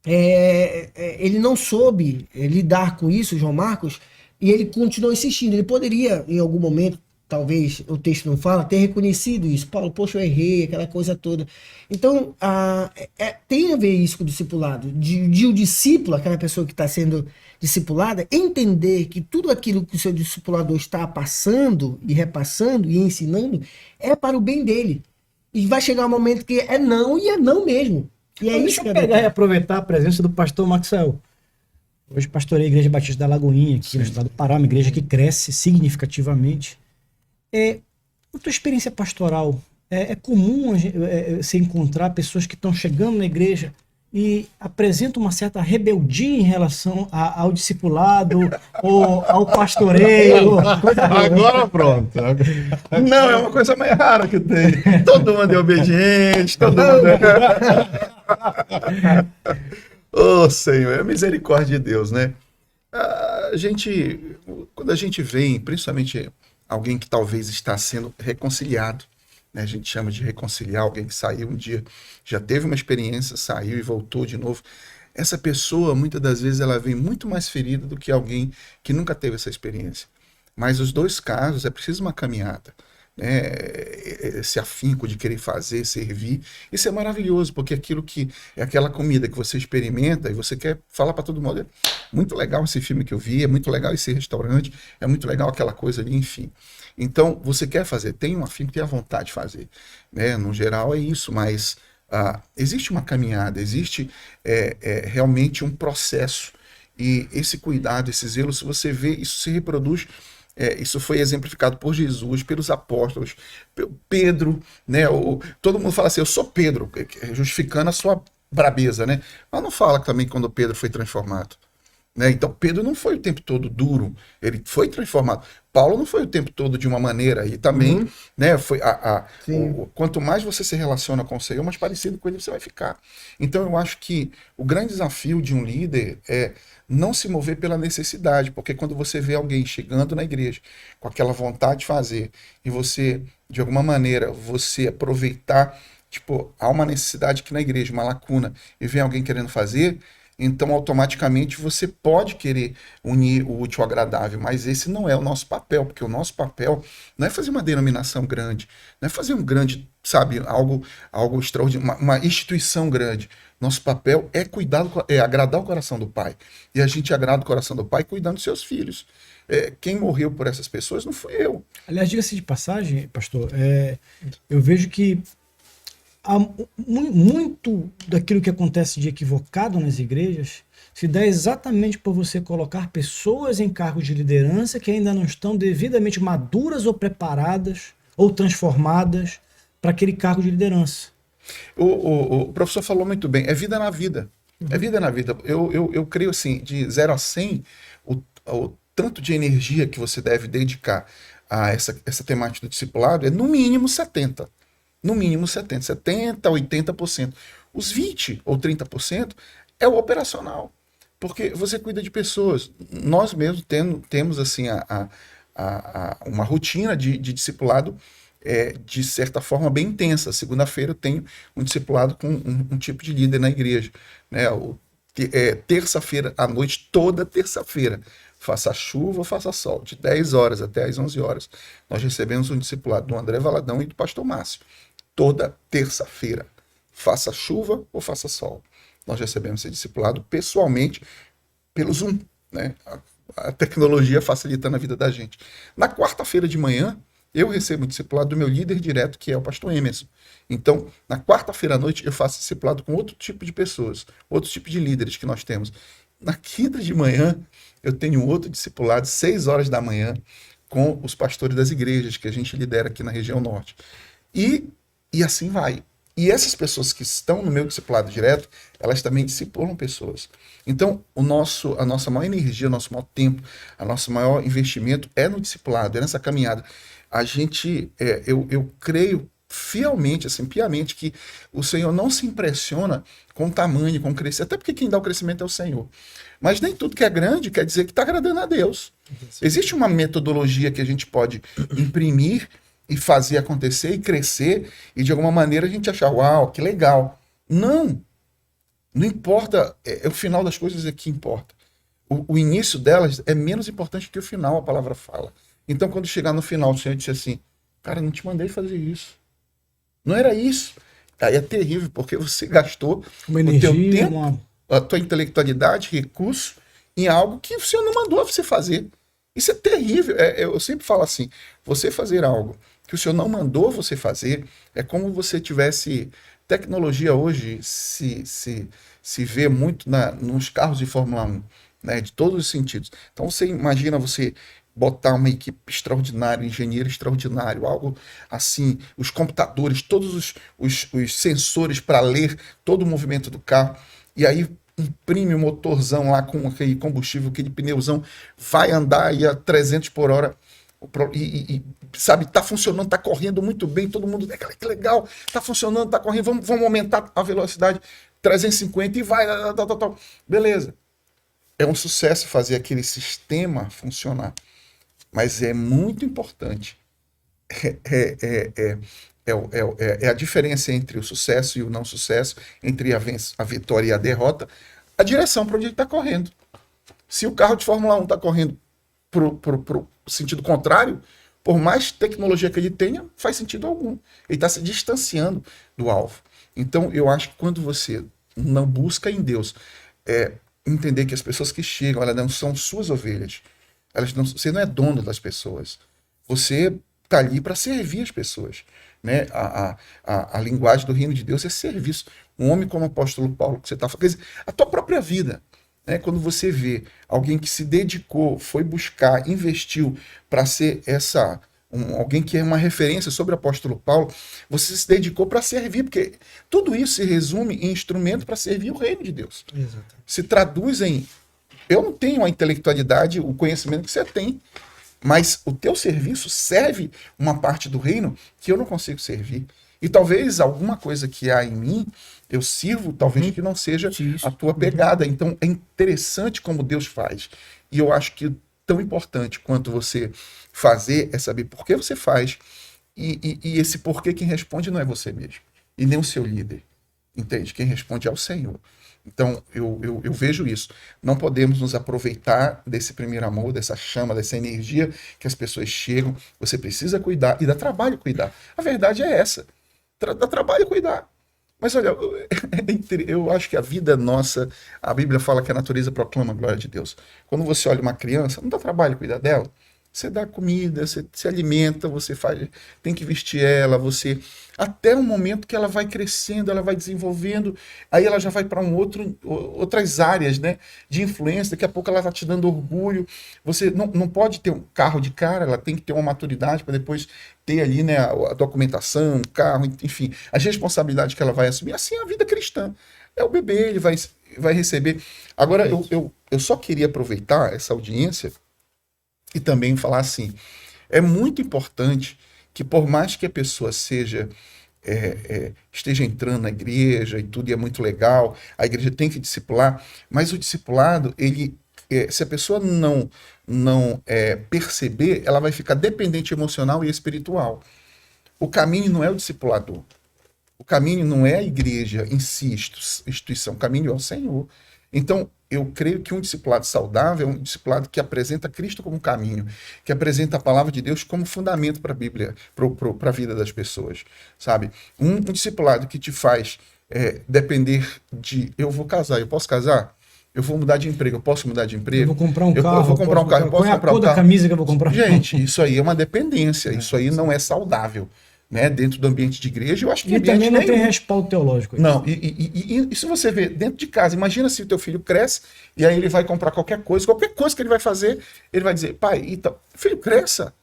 ele não soube lidar com isso, João Marcos, e ele continuou insistindo. Ele poderia, em algum momento, talvez o texto não fala, ter reconhecido isso. Paulo, poxa, eu errei, aquela coisa toda. Então, tem a ver isso com o discipulado. De o discípulo, aquela pessoa que está sendo discipulada, entender que tudo aquilo que o seu discipulador está passando e repassando e ensinando é para o bem dele. E vai chegar um momento que é não e é não mesmo. E é isso Deixa eu pegar e aproveitar a presença do pastor Maxwell. Hoje pastorei a Igreja Batista da Lagoinha, aqui no estado do Pará, uma igreja que cresce significativamente. A tua experiência pastoral, é comum você encontrar pessoas que estão chegando na igreja e apresentam uma certa rebeldia em relação ao discipulado ou ao pastoreio. Agora pronto. Não, é uma coisa mais rara que tem. Todo mundo é obediente, todo mundo Ô, Senhor, é a misericórdia de Deus, né? Quando a gente vê, principalmente alguém que talvez está sendo reconciliado, né? A gente chama de reconciliar alguém que saiu um dia, já teve uma experiência, saiu e voltou de novo. Essa pessoa, muitas das vezes, ela vem muito mais ferida do que alguém que nunca teve essa experiência. Mas os dois casos, é preciso uma caminhada, né? Esse afinco de querer fazer, servir, isso é maravilhoso, porque aquilo que é aquela comida que você experimenta e você quer falar para todo mundo, é muito legal esse filme que eu vi, é muito legal esse restaurante, é muito legal aquela coisa ali, enfim. Então, você quer fazer, tem um afinco, tem a vontade de fazer, né? No geral é isso, mas existe uma caminhada, existe realmente um processo, e esse cuidado, esse zelo, se você vê, isso se reproduz. Isso foi exemplificado por Jesus, pelos apóstolos, Pedro, né? Todo mundo fala assim, eu sou Pedro, justificando a sua brabeza, né? Mas não fala também quando Pedro foi transformado, Né? Então, Pedro não foi o tempo todo duro, ele foi transformado. Paulo não foi o tempo todo de uma maneira, e também, né, quanto mais você se relaciona com o Senhor, mais parecido com ele você vai ficar. Então, eu acho que o grande desafio de um líder é não se mover pela necessidade, porque quando você vê alguém chegando na igreja com aquela vontade de fazer, e você, de alguma maneira, você aproveitar, tipo, há uma necessidade aqui na igreja, uma lacuna, e vem alguém querendo fazer, então automaticamente você pode querer unir o útil ao agradável, mas esse não é o nosso papel, porque o nosso papel não é fazer uma denominação grande, não é fazer um grande, sabe, algo extraordinário, uma instituição grande. Nosso papel é agradar o coração do Pai. E a gente agrada o coração do Pai cuidando dos seus filhos. Quem morreu por essas pessoas não fui eu. Aliás, diga-se de passagem, pastor, eu vejo que há muito daquilo que acontece de equivocado nas igrejas se dá exatamente por você colocar pessoas em cargos de liderança que ainda não estão devidamente maduras ou preparadas ou transformadas para aquele cargo de liderança. O professor falou muito bem, é vida na vida. É vida na vida. Eu creio assim, de 0 a 100, o tanto de energia que você deve dedicar a essa temática do discipulado é no mínimo 70%. No mínimo 70%, 80%. Os 20% ou 30% é o operacional. Porque você cuida de pessoas. Nós mesmos temos assim, uma rotina de discipulado de certa forma bem intensa. Segunda-feira eu tenho um discipulado com um tipo de líder na igreja. Né? Terça-feira à noite, toda terça-feira, faça chuva ou faça sol, de 10 horas até as 11 horas, nós recebemos um discipulado do André Valadão e do pastor Márcio. Toda terça-feira, faça chuva ou faça sol, nós recebemos esse discipulado pessoalmente pelo Zoom, né? A tecnologia facilitando a vida da gente. Na quarta-feira de manhã, eu recebo o discipulado do meu líder direto, que é o pastor Emerson. Então, na quarta-feira à noite, eu faço discipulado com outro tipo de pessoas, outro tipo de líderes que nós temos. Na quinta de manhã, eu tenho outro discipulado, 6 horas da manhã, com os pastores das igrejas que a gente lidera aqui na região norte. E assim vai. E essas pessoas que estão no meu discipulado direto, elas também discipulam pessoas. Então, a nossa maior energia, o nosso maior tempo, o nosso maior investimento é no discipulado, é nessa caminhada. A gente, eu creio fielmente, assim, piamente, que o Senhor não se impressiona com o tamanho, com o crescimento, até porque quem dá o crescimento é o Senhor. Mas nem tudo que é grande quer dizer que está agradando a Deus. Existe uma metodologia que a gente pode imprimir e fazer acontecer e crescer, e de alguma maneira a gente achar, uau, que legal. Não importa, o final das coisas é que importa. O início delas é menos importante que o final, a palavra fala. Então, quando chegar no final, o Senhor disse assim, cara, não te mandei fazer isso. Não era isso. Aí é terrível, porque você gastou Uma energia, o teu tempo, a tua intelectualidade, recurso, em algo que o Senhor não mandou você fazer. Isso é terrível. Eu sempre falo assim, você fazer algo que o Senhor não mandou você fazer, é como você tivesse... Tecnologia hoje se vê muito nos carros de Fórmula 1, né, de todos os sentidos. Então você imagina você botar uma equipe extraordinária, um engenheiro extraordinário, algo assim, os computadores, todos os sensores para ler todo o movimento do carro, e aí imprime o motorzão lá com aquele combustível, aquele pneuzão, vai andar aí a 300 por hora, sabe, tá funcionando, tá correndo muito bem, todo mundo, que legal, tá funcionando, tá correndo, vamos aumentar a velocidade 350 e vai, tal. Beleza. É um sucesso fazer aquele sistema funcionar, mas é muito importante. É a diferença entre o sucesso e o não sucesso, entre a vitória e a derrota, a direção para onde ele está correndo. Se o carro de Fórmula 1 está correndo pro sentido contrário, por mais tecnologia que ele tenha, faz sentido algum. Ele está se distanciando do alvo. Então, eu acho que quando você não busca em Deus entender que as pessoas que chegam, elas não são suas ovelhas. Você não é dono das pessoas. Você está ali para servir as pessoas. Né? A linguagem do reino de Deus é serviço. Um homem como o apóstolo Paulo, que você está falando, a tua própria vida. Né? Quando você vê alguém que se dedicou, foi buscar, investiu para ser alguém que é uma referência sobre o apóstolo Paulo, você se dedicou para servir, porque tudo isso se resume em instrumento para servir o reino de Deus. Exatamente. Se traduz em eu não tenho a intelectualidade, o conhecimento que você tem, mas o teu serviço serve uma parte do reino que eu não consigo servir. E talvez alguma coisa que há em mim, eu sirvo, talvez que não seja Isso. a tua pegada. Então é interessante como Deus faz. E eu acho que tão importante quanto você fazer é saber por que você faz. E esse porquê quem responde não é você mesmo. E nem o seu líder. Entende? Quem responde é o Senhor. Então, eu vejo isso. Não podemos nos aproveitar desse primeiro amor, dessa chama, dessa energia que as pessoas chegam. Você precisa cuidar e dá trabalho cuidar. A verdade é essa. Dá trabalho cuidar. Mas olha, eu acho que a vida nossa, a Bíblia fala que a natureza proclama a glória de Deus. Quando você olha uma criança, não dá trabalho cuidar dela. Você dá comida, você se alimenta, você faz, tem que vestir ela, você até o momento que ela vai crescendo, ela vai desenvolvendo, aí ela já vai para outras áreas, né, de influência. Daqui a pouco ela está te dando orgulho. Você não pode ter um carro de cara, ela tem que ter uma maturidade para depois ter ali, né, a documentação, o carro, enfim, as responsabilidades que ela vai assumir. Assim é a vida cristã. É o bebê, ele vai receber. Agora, eu só queria aproveitar essa audiência e também falar assim, é muito importante que por mais que a pessoa esteja entrando na igreja e tudo, e é muito legal, a igreja tem que discipular, mas o discipulado, se a pessoa não perceber, ela vai ficar dependente emocional e espiritual. O caminho não é o discipulador. O caminho não é a igreja em si, instituição. O caminho é o Senhor. Então, eu creio que um discipulado saudável é um discipulado que apresenta Cristo como caminho, que apresenta a palavra de Deus como fundamento para a Bíblia, para a vida das pessoas, sabe? Um discipulado que te faz depender de, eu vou casar, eu posso casar? Eu vou mudar de emprego, eu posso mudar de emprego? Eu vou comprar um carro. Eu vou comprar um carro, eu posso qual é a comprar cor um da carro? camisa que eu vou comprar? Gente, isso aí é uma dependência, isso aí não é saudável, né? Dentro do ambiente de igreja, eu acho que E também não tem nenhum. respaldo teológico. Não, e se você vê dentro de casa, imagina se o teu filho cresce e aí ele vai comprar qualquer coisa que ele vai fazer, ele vai dizer, pai, então, filho, cresça,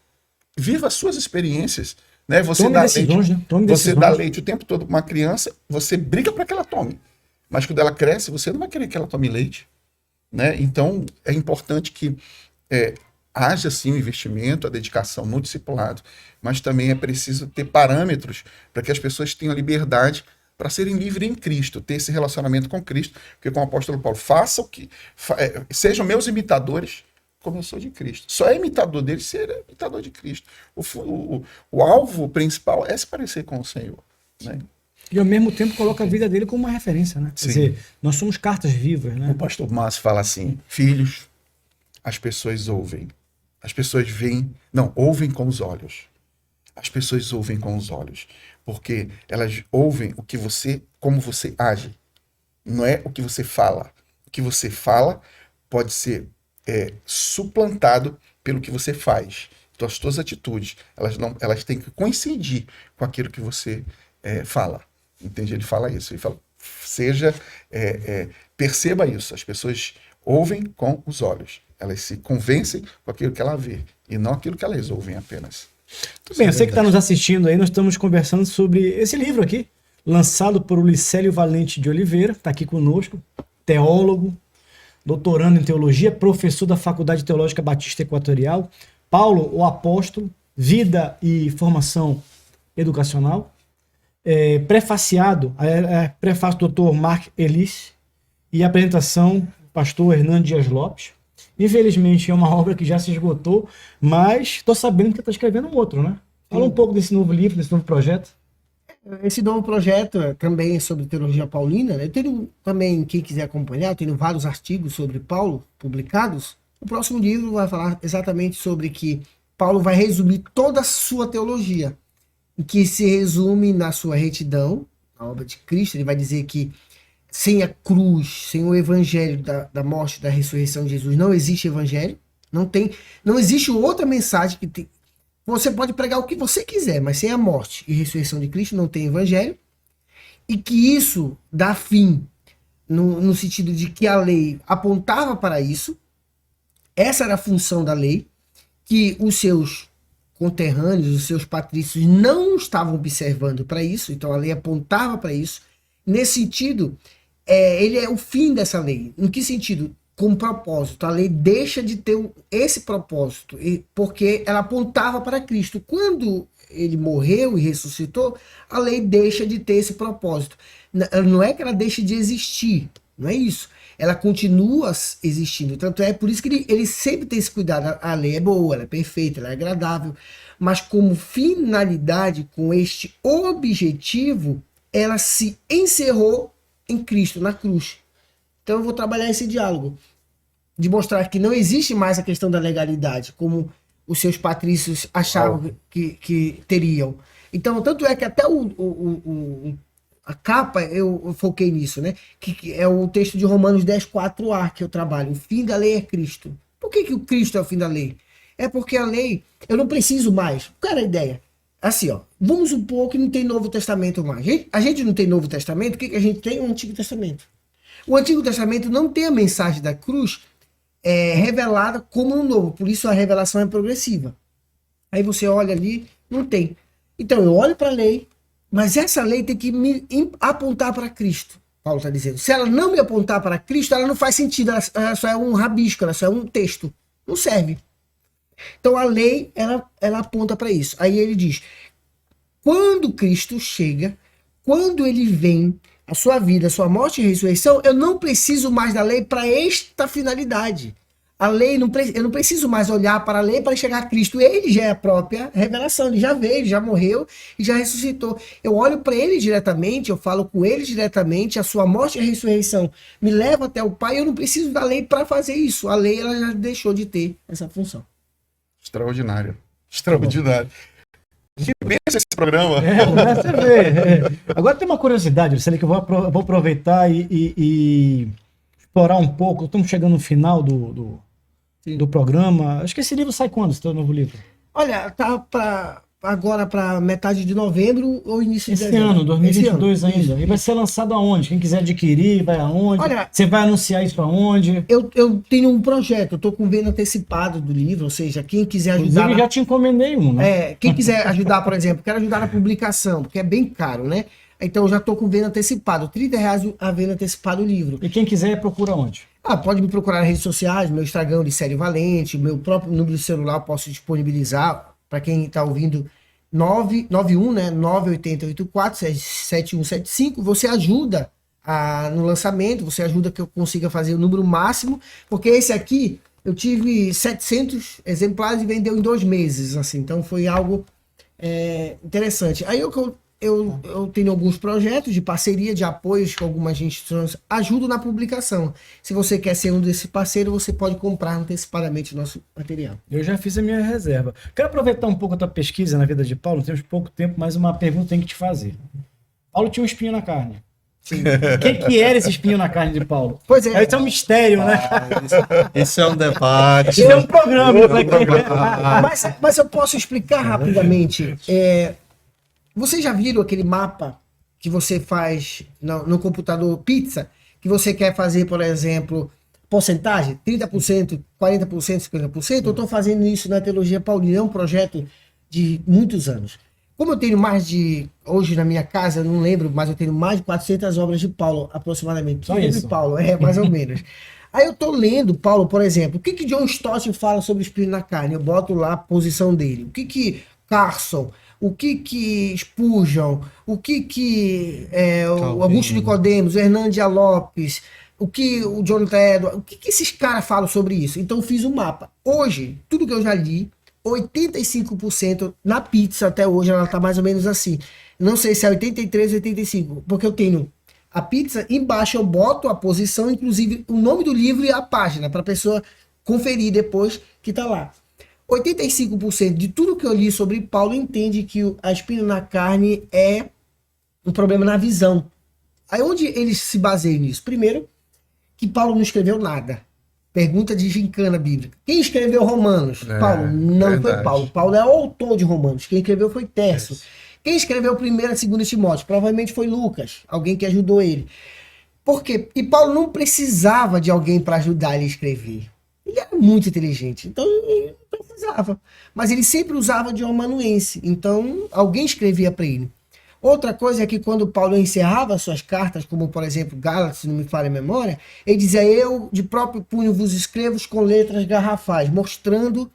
viva as suas experiências, né? Você Tome dá decisões, leite, né? Tome você decisões. dá leite o tempo todo para uma criança, você briga para que ela tome, mas quando ela cresce, você não vai querer que ela tome leite, né? Então, é importante que haja sim o investimento, a dedicação no discipulado, mas também é preciso ter parâmetros para que as pessoas tenham liberdade para serem livres em Cristo, ter esse relacionamento com Cristo, porque como o apóstolo Paulo, faça o que sejam meus imitadores, como eu sou de Cristo. Só é imitador dele ser imitador de Cristo. O alvo principal é se parecer com o Senhor, né? E ao mesmo tempo coloca a vida dele como uma referência, né? Quer Sim. dizer, nós somos cartas vivas, né? O pastor Márcio fala assim, filhos, as pessoas ouvem. As pessoas ouvem com os olhos. As pessoas ouvem com os olhos. Porque elas ouvem como você age. Não é o que você fala. O que você fala pode ser suplantado pelo que você faz. Então as suas atitudes, elas têm que coincidir com aquilo que você fala. Entende? Ele fala isso. Ele fala, perceba isso. As pessoas ouvem com os olhos. Elas se convencem com aquilo que ela vê e não aquilo que elas ouvem apenas. Tudo bem, você que está nos assistindo aí, nós estamos conversando sobre esse livro aqui, lançado por Ulicélio Valente de Oliveira, está aqui conosco, teólogo, doutorando em teologia, professor da Faculdade Teológica Batista Equatorial, Paulo, o Apóstolo, Vida e Formação Educacional, prefaciado, prefácio do Dr. Mark Ellis e apresentação pastor Hernando Dias Lopes. Infelizmente é uma obra que já se esgotou, mas estou sabendo que você está escrevendo um outro, né? Fala um pouco desse novo livro, desse novo projeto. Esse novo projeto também é sobre teologia paulina, né? Eu tenho também, quem quiser acompanhar, eu tenho vários artigos sobre Paulo publicados. O próximo livro vai falar exatamente sobre que Paulo vai resumir toda a sua teologia, que se resume na sua retidão, na obra de Cristo. Ele vai dizer que sem a cruz, sem o evangelho da morte, da ressurreição de Jesus, não existe evangelho. Não existe outra mensagem que tem. Você pode pregar o que você quiser, mas sem a morte e ressurreição de Cristo não tem evangelho. E que isso dá fim, no sentido de que a lei apontava para isso. Essa era a função da lei, que os seus conterrâneos, os seus patrícios não estavam observando para isso, então a lei apontava para isso. Nesse sentido, ele é o fim dessa lei. Em que sentido? como propósito. A lei deixa de ter esse propósito, porque ela apontava para Cristo. Quando ele morreu e ressuscitou, a lei deixa de ter esse propósito. Não é que ela deixe de existir, não é isso. Ela continua existindo. Tanto é por isso que ele sempre tem esse cuidado. A lei é boa, ela é perfeita, ela é agradável. Mas como finalidade, com este objetivo, ela se encerrou em Cristo, na cruz. Então eu vou trabalhar esse diálogo, de mostrar que não existe mais a questão da legalidade, como os seus patrícios achavam que teriam. Então, tanto é que até a capa, eu foquei nisso, né? Que é o texto de Romanos 10:4a que eu trabalho. O fim da lei é Cristo. Por que o Cristo é o fim da lei? É porque a lei, eu não preciso mais. Qual era a ideia? Assim, ó, vamos supor que não tem Novo Testamento mais. A gente não tem Novo Testamento, o que a gente tem? O Antigo Testamento. O Antigo Testamento não tem a mensagem da cruz revelada como um novo, por isso a revelação é progressiva. Aí você olha ali, não tem. Então eu olho para a lei, mas essa lei tem que me apontar para Cristo. Paulo está dizendo. Se ela não me apontar para Cristo, ela não faz sentido, ela só é um rabisco, ela só é um texto. Não serve. Então a lei, ela aponta para isso. Aí ele diz, quando Cristo chega, quando ele vem, a sua vida, a sua morte e ressurreição, eu não preciso mais da lei para esta finalidade. A lei, eu não preciso mais olhar para a lei para chegar a Cristo. Ele já é a própria revelação, ele já veio, ele já morreu e já ressuscitou. Eu olho para ele diretamente, eu falo com ele diretamente, a sua morte e a ressurreição me leva até o Pai, eu não preciso da lei para fazer isso. A lei, ela já deixou de ter essa função. Extraordinário. Extraordinário. A gente pensa esse programa. Você vê. Agora tem uma curiosidade, Luciano, que eu vou aproveitar e explorar um pouco. Estamos chegando no final do programa. Acho que esse livro sai quando, esse teu novo livro? Olha, tá agora para metade de novembro ou início de dezembro. Esse ano, 2022 ainda. Isso. E vai ser lançado aonde? Quem quiser adquirir, vai aonde? Olha, você vai anunciar isso aonde? Eu tenho um projeto, eu estou com venda antecipado do livro, ou seja, quem quiser ajudar... Inclusive, já te encomendei um, né? Quem quiser ajudar, por exemplo, quero ajudar na publicação, porque é bem caro, né? Então eu já estou com venda antecipado, R$30 a venda antecipada do livro. E quem quiser, procura onde? Pode me procurar nas redes sociais, meu Instagram de Série Valente, meu próprio número de celular eu posso disponibilizar para quem está ouvindo, 991, né? 98084-7175. Você ajuda no lançamento, você ajuda que eu consiga fazer o número máximo, porque esse aqui eu tive 700 exemplares e vendeu em 2 meses, assim, então foi algo interessante. Aí eu tenho alguns projetos de parceria, de apoios com algumas instituições, ajudo na publicação. Se você quer ser um desses parceiros, você pode comprar antecipadamente o nosso material. Eu já fiz a minha reserva. Quero aproveitar um pouco a tua pesquisa na vida de Paulo, temos pouco tempo, mas uma pergunta tem que te fazer. Paulo tinha um espinho na carne. Sim. O que era esse espinho na carne de Paulo? Pois é. Esse é um mistério, né? Esse é um debate. Esse é um programa. Mas eu posso explicar rapidamente. Vocês já viram aquele mapa que você faz no computador pizza, que você quer fazer, por exemplo, porcentagem, 30%, 40%, 50%? Eu estou fazendo isso na Teologia Paulina, é um projeto de muitos anos. Como eu tenho hoje na minha casa, eu não lembro, mas eu tenho mais de 400 obras de Paulo, aproximadamente. Só isso? De Paulo, mais ou menos. Aí eu tô lendo Paulo, por exemplo, o que John Stott fala sobre o espinho na carne? Eu boto lá a posição dele. O que Carson, o que Spurgeon, o o Augusto Nicodemos, o Hernandes Lopes, o que o Jonathan Edwards, o que esses caras falam sobre isso? Então eu fiz um mapa. Hoje, tudo que eu já li, 85% na pizza até hoje, ela tá mais ou menos assim. Não sei se é 83 ou 85, porque eu tenho a pizza, embaixo eu boto a posição, inclusive o nome do livro e a página, para a pessoa conferir depois que tá lá. 85% de tudo que eu li sobre Paulo entende que a espinho na carne é um problema na visão. Aí onde eles se baseiam nisso? Primeiro, que Paulo não escreveu nada. Pergunta de gincana bíblica. Quem escreveu Romanos? Paulo. Não verdade. Foi Paulo. Paulo é o autor de Romanos. Quem escreveu foi Tércio. Quem escreveu 1ª e 2ª Timóteo? Provavelmente foi Lucas. Alguém que ajudou ele. Por quê? E Paulo não precisava de alguém para ajudar ele a escrever. Ele era muito inteligente. Então ele não precisava. Mas ele sempre usava de um amanuense. Então alguém escrevia para ele. Outra coisa é que quando Paulo encerrava suas cartas, como por exemplo Gálatas, se não me falha a memória, ele dizia: eu de próprio punho vos escrevo com letras garrafais, mostrando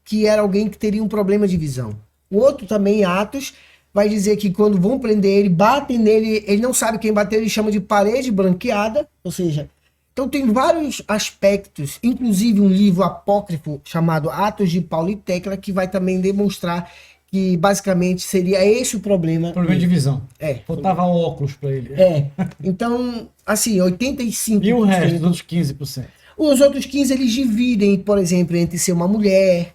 que era alguém que teria um problema de visão. O outro também, Atos, vai dizer que quando vão prender ele, batem nele, ele não sabe quem bateu, ele chama de parede branqueada, ou seja, então tem vários aspectos, inclusive um livro apócrifo chamado Atos de Paulo e Tecla, que vai também demonstrar que basicamente seria esse o problema. Problema de visão. É. Faltava óculos para ele. Então, assim, 85%. E o resto, os outros 15%? Os outros 15% eles dividem, por exemplo, entre ser uma mulher.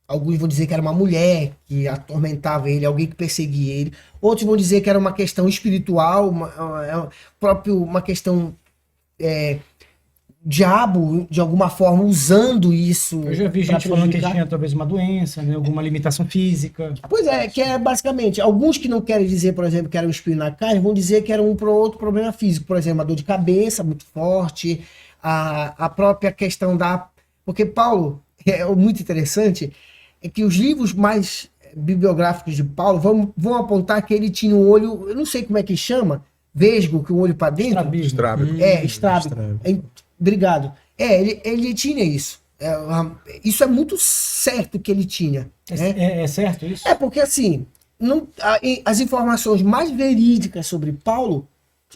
Alguns vão dizer que era uma mulher que atormentava ele, alguém que perseguia ele. Outros vão dizer que era uma questão espiritual, uma questão diabo, de alguma forma, usando isso. Eu já vi gente falando que ele tinha talvez uma doença, né, alguma limitação física. Pois é, que é basicamente, alguns que não querem dizer, por exemplo, que era um espinho na carne, vão dizer que era um outro problema físico, por exemplo, uma dor de cabeça muito forte, a própria questão da... Porque Paulo, é muito interessante, é que os livros mais bibliográficos de Paulo vão apontar que ele tinha um olho, eu não sei como é que chama, vesgo, com o olho para dentro. Estrábico. Estrábico. Obrigado. Ele tinha isso. Isso é muito certo que ele tinha. Né? É certo isso? É porque assim, as informações mais verídicas sobre Paulo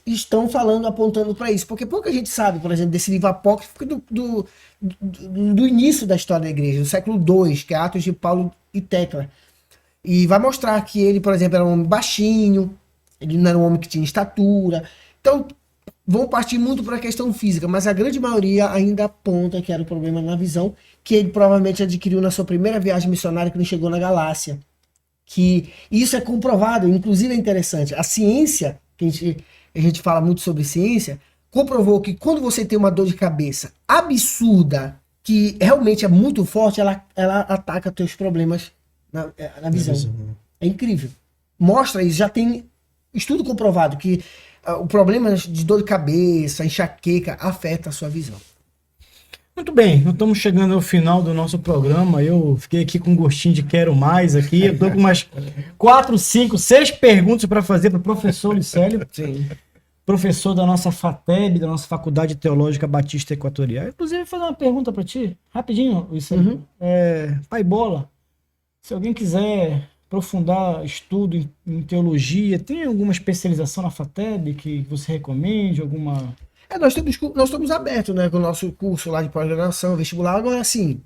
estão apontando para isso. Porque pouca gente sabe, por exemplo, desse livro apócrifo do início da história da igreja, do século II, que é Atos de Paulo e Tecla. E vai mostrar que ele, por exemplo, era um homem baixinho, ele não era um homem que tinha estatura. Então, vão partir muito para a questão física, mas a grande maioria ainda aponta que era o problema na visão, que ele provavelmente adquiriu na sua primeira viagem missionária, que não chegou na Galácia. Que isso é comprovado, inclusive é interessante. A ciência, que a gente fala muito sobre ciência, comprovou que quando você tem uma dor de cabeça absurda, que realmente é muito forte, ela ataca teus problemas na visão. É incrível. Mostra isso, já tem estudo comprovado que o problema de dor de cabeça, enxaqueca, afeta a sua visão. Muito bem, nós estamos chegando ao final do nosso programa. Eu fiquei aqui com um gostinho de quero mais aqui. Eu estou com umas 4, 5, 6 perguntas para fazer para o professor Ulicélio. Sim. Professor da nossa FATEB, da nossa Faculdade Teológica Batista Equatorial. Inclusive, vou fazer uma pergunta para ti, rapidinho, Ulicélio. Pai Bola, se alguém quiser aprofundar estudo em teologia, tem alguma especialização na FATEB que você recomende? Alguma... Nós estamos abertos, né, com o nosso curso lá de pós-graduação, vestibular. Agora, assim,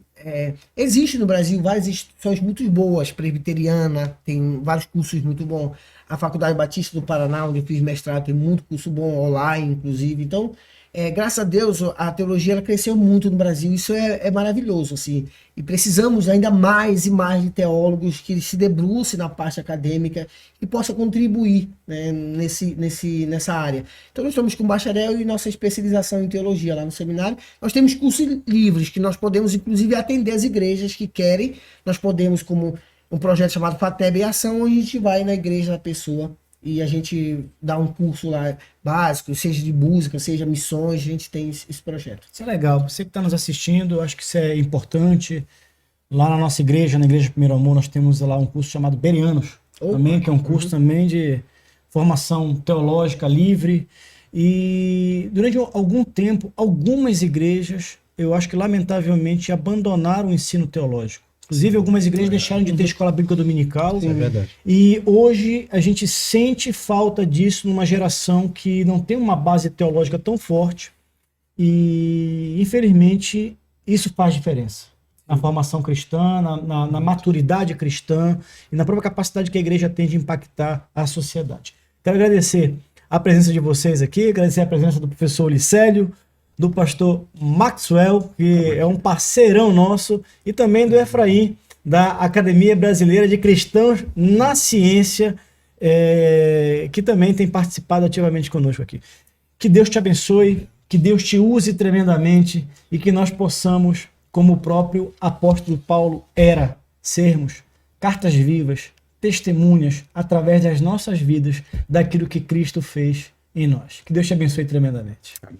existe no Brasil várias instituições muito boas, presbiteriana, tem vários cursos muito bons. A Faculdade Batista do Paraná, onde eu fiz mestrado, tem muito curso bom online, inclusive. Então, graças a Deus, a teologia ela cresceu muito no Brasil. Isso é maravilhoso, assim. E precisamos ainda mais e mais de teólogos que se debrucem na parte acadêmica e possam contribuir, né, nessa área. Então, nós estamos com bacharel e nossa especialização em teologia lá no seminário. Nós temos cursos livres que nós podemos, inclusive, atender as igrejas que querem. Nós podemos, como um projeto chamado FATEB em Ação, onde a gente vai na igreja da pessoa e a gente dá um curso lá básico, seja de música, seja missões, a gente tem esse projeto. Isso é legal. Você que está nos assistindo, eu acho que isso é importante. Lá na nossa igreja, na Igreja Primeiro Amor, nós temos lá um curso chamado Bereanos, também, que é um curso também de formação teológica livre. E durante algum tempo, algumas igrejas, eu acho que lamentavelmente, abandonaram o ensino teológico. Inclusive, algumas igrejas deixaram de ter escola bíblica dominical. Sim, é verdade. E hoje a gente sente falta disso numa geração que não tem uma base teológica tão forte. E, infelizmente, isso faz diferença. Na formação cristã, na maturidade cristã e na própria capacidade que a igreja tem de impactar a sociedade. Quero agradecer a presença de vocês aqui, agradecer a presença do professor Ulicélio, do pastor Maxwell, que é um parceirão nosso, e também do Efraim, da Academia Brasileira de Cristãos na Ciência, que também tem participado ativamente conosco aqui. Que Deus te abençoe, que Deus te use tremendamente e que nós possamos, como o próprio apóstolo Paulo era, sermos cartas vivas, testemunhas, através das nossas vidas, daquilo que Cristo fez em nós. Que Deus te abençoe tremendamente. Amém.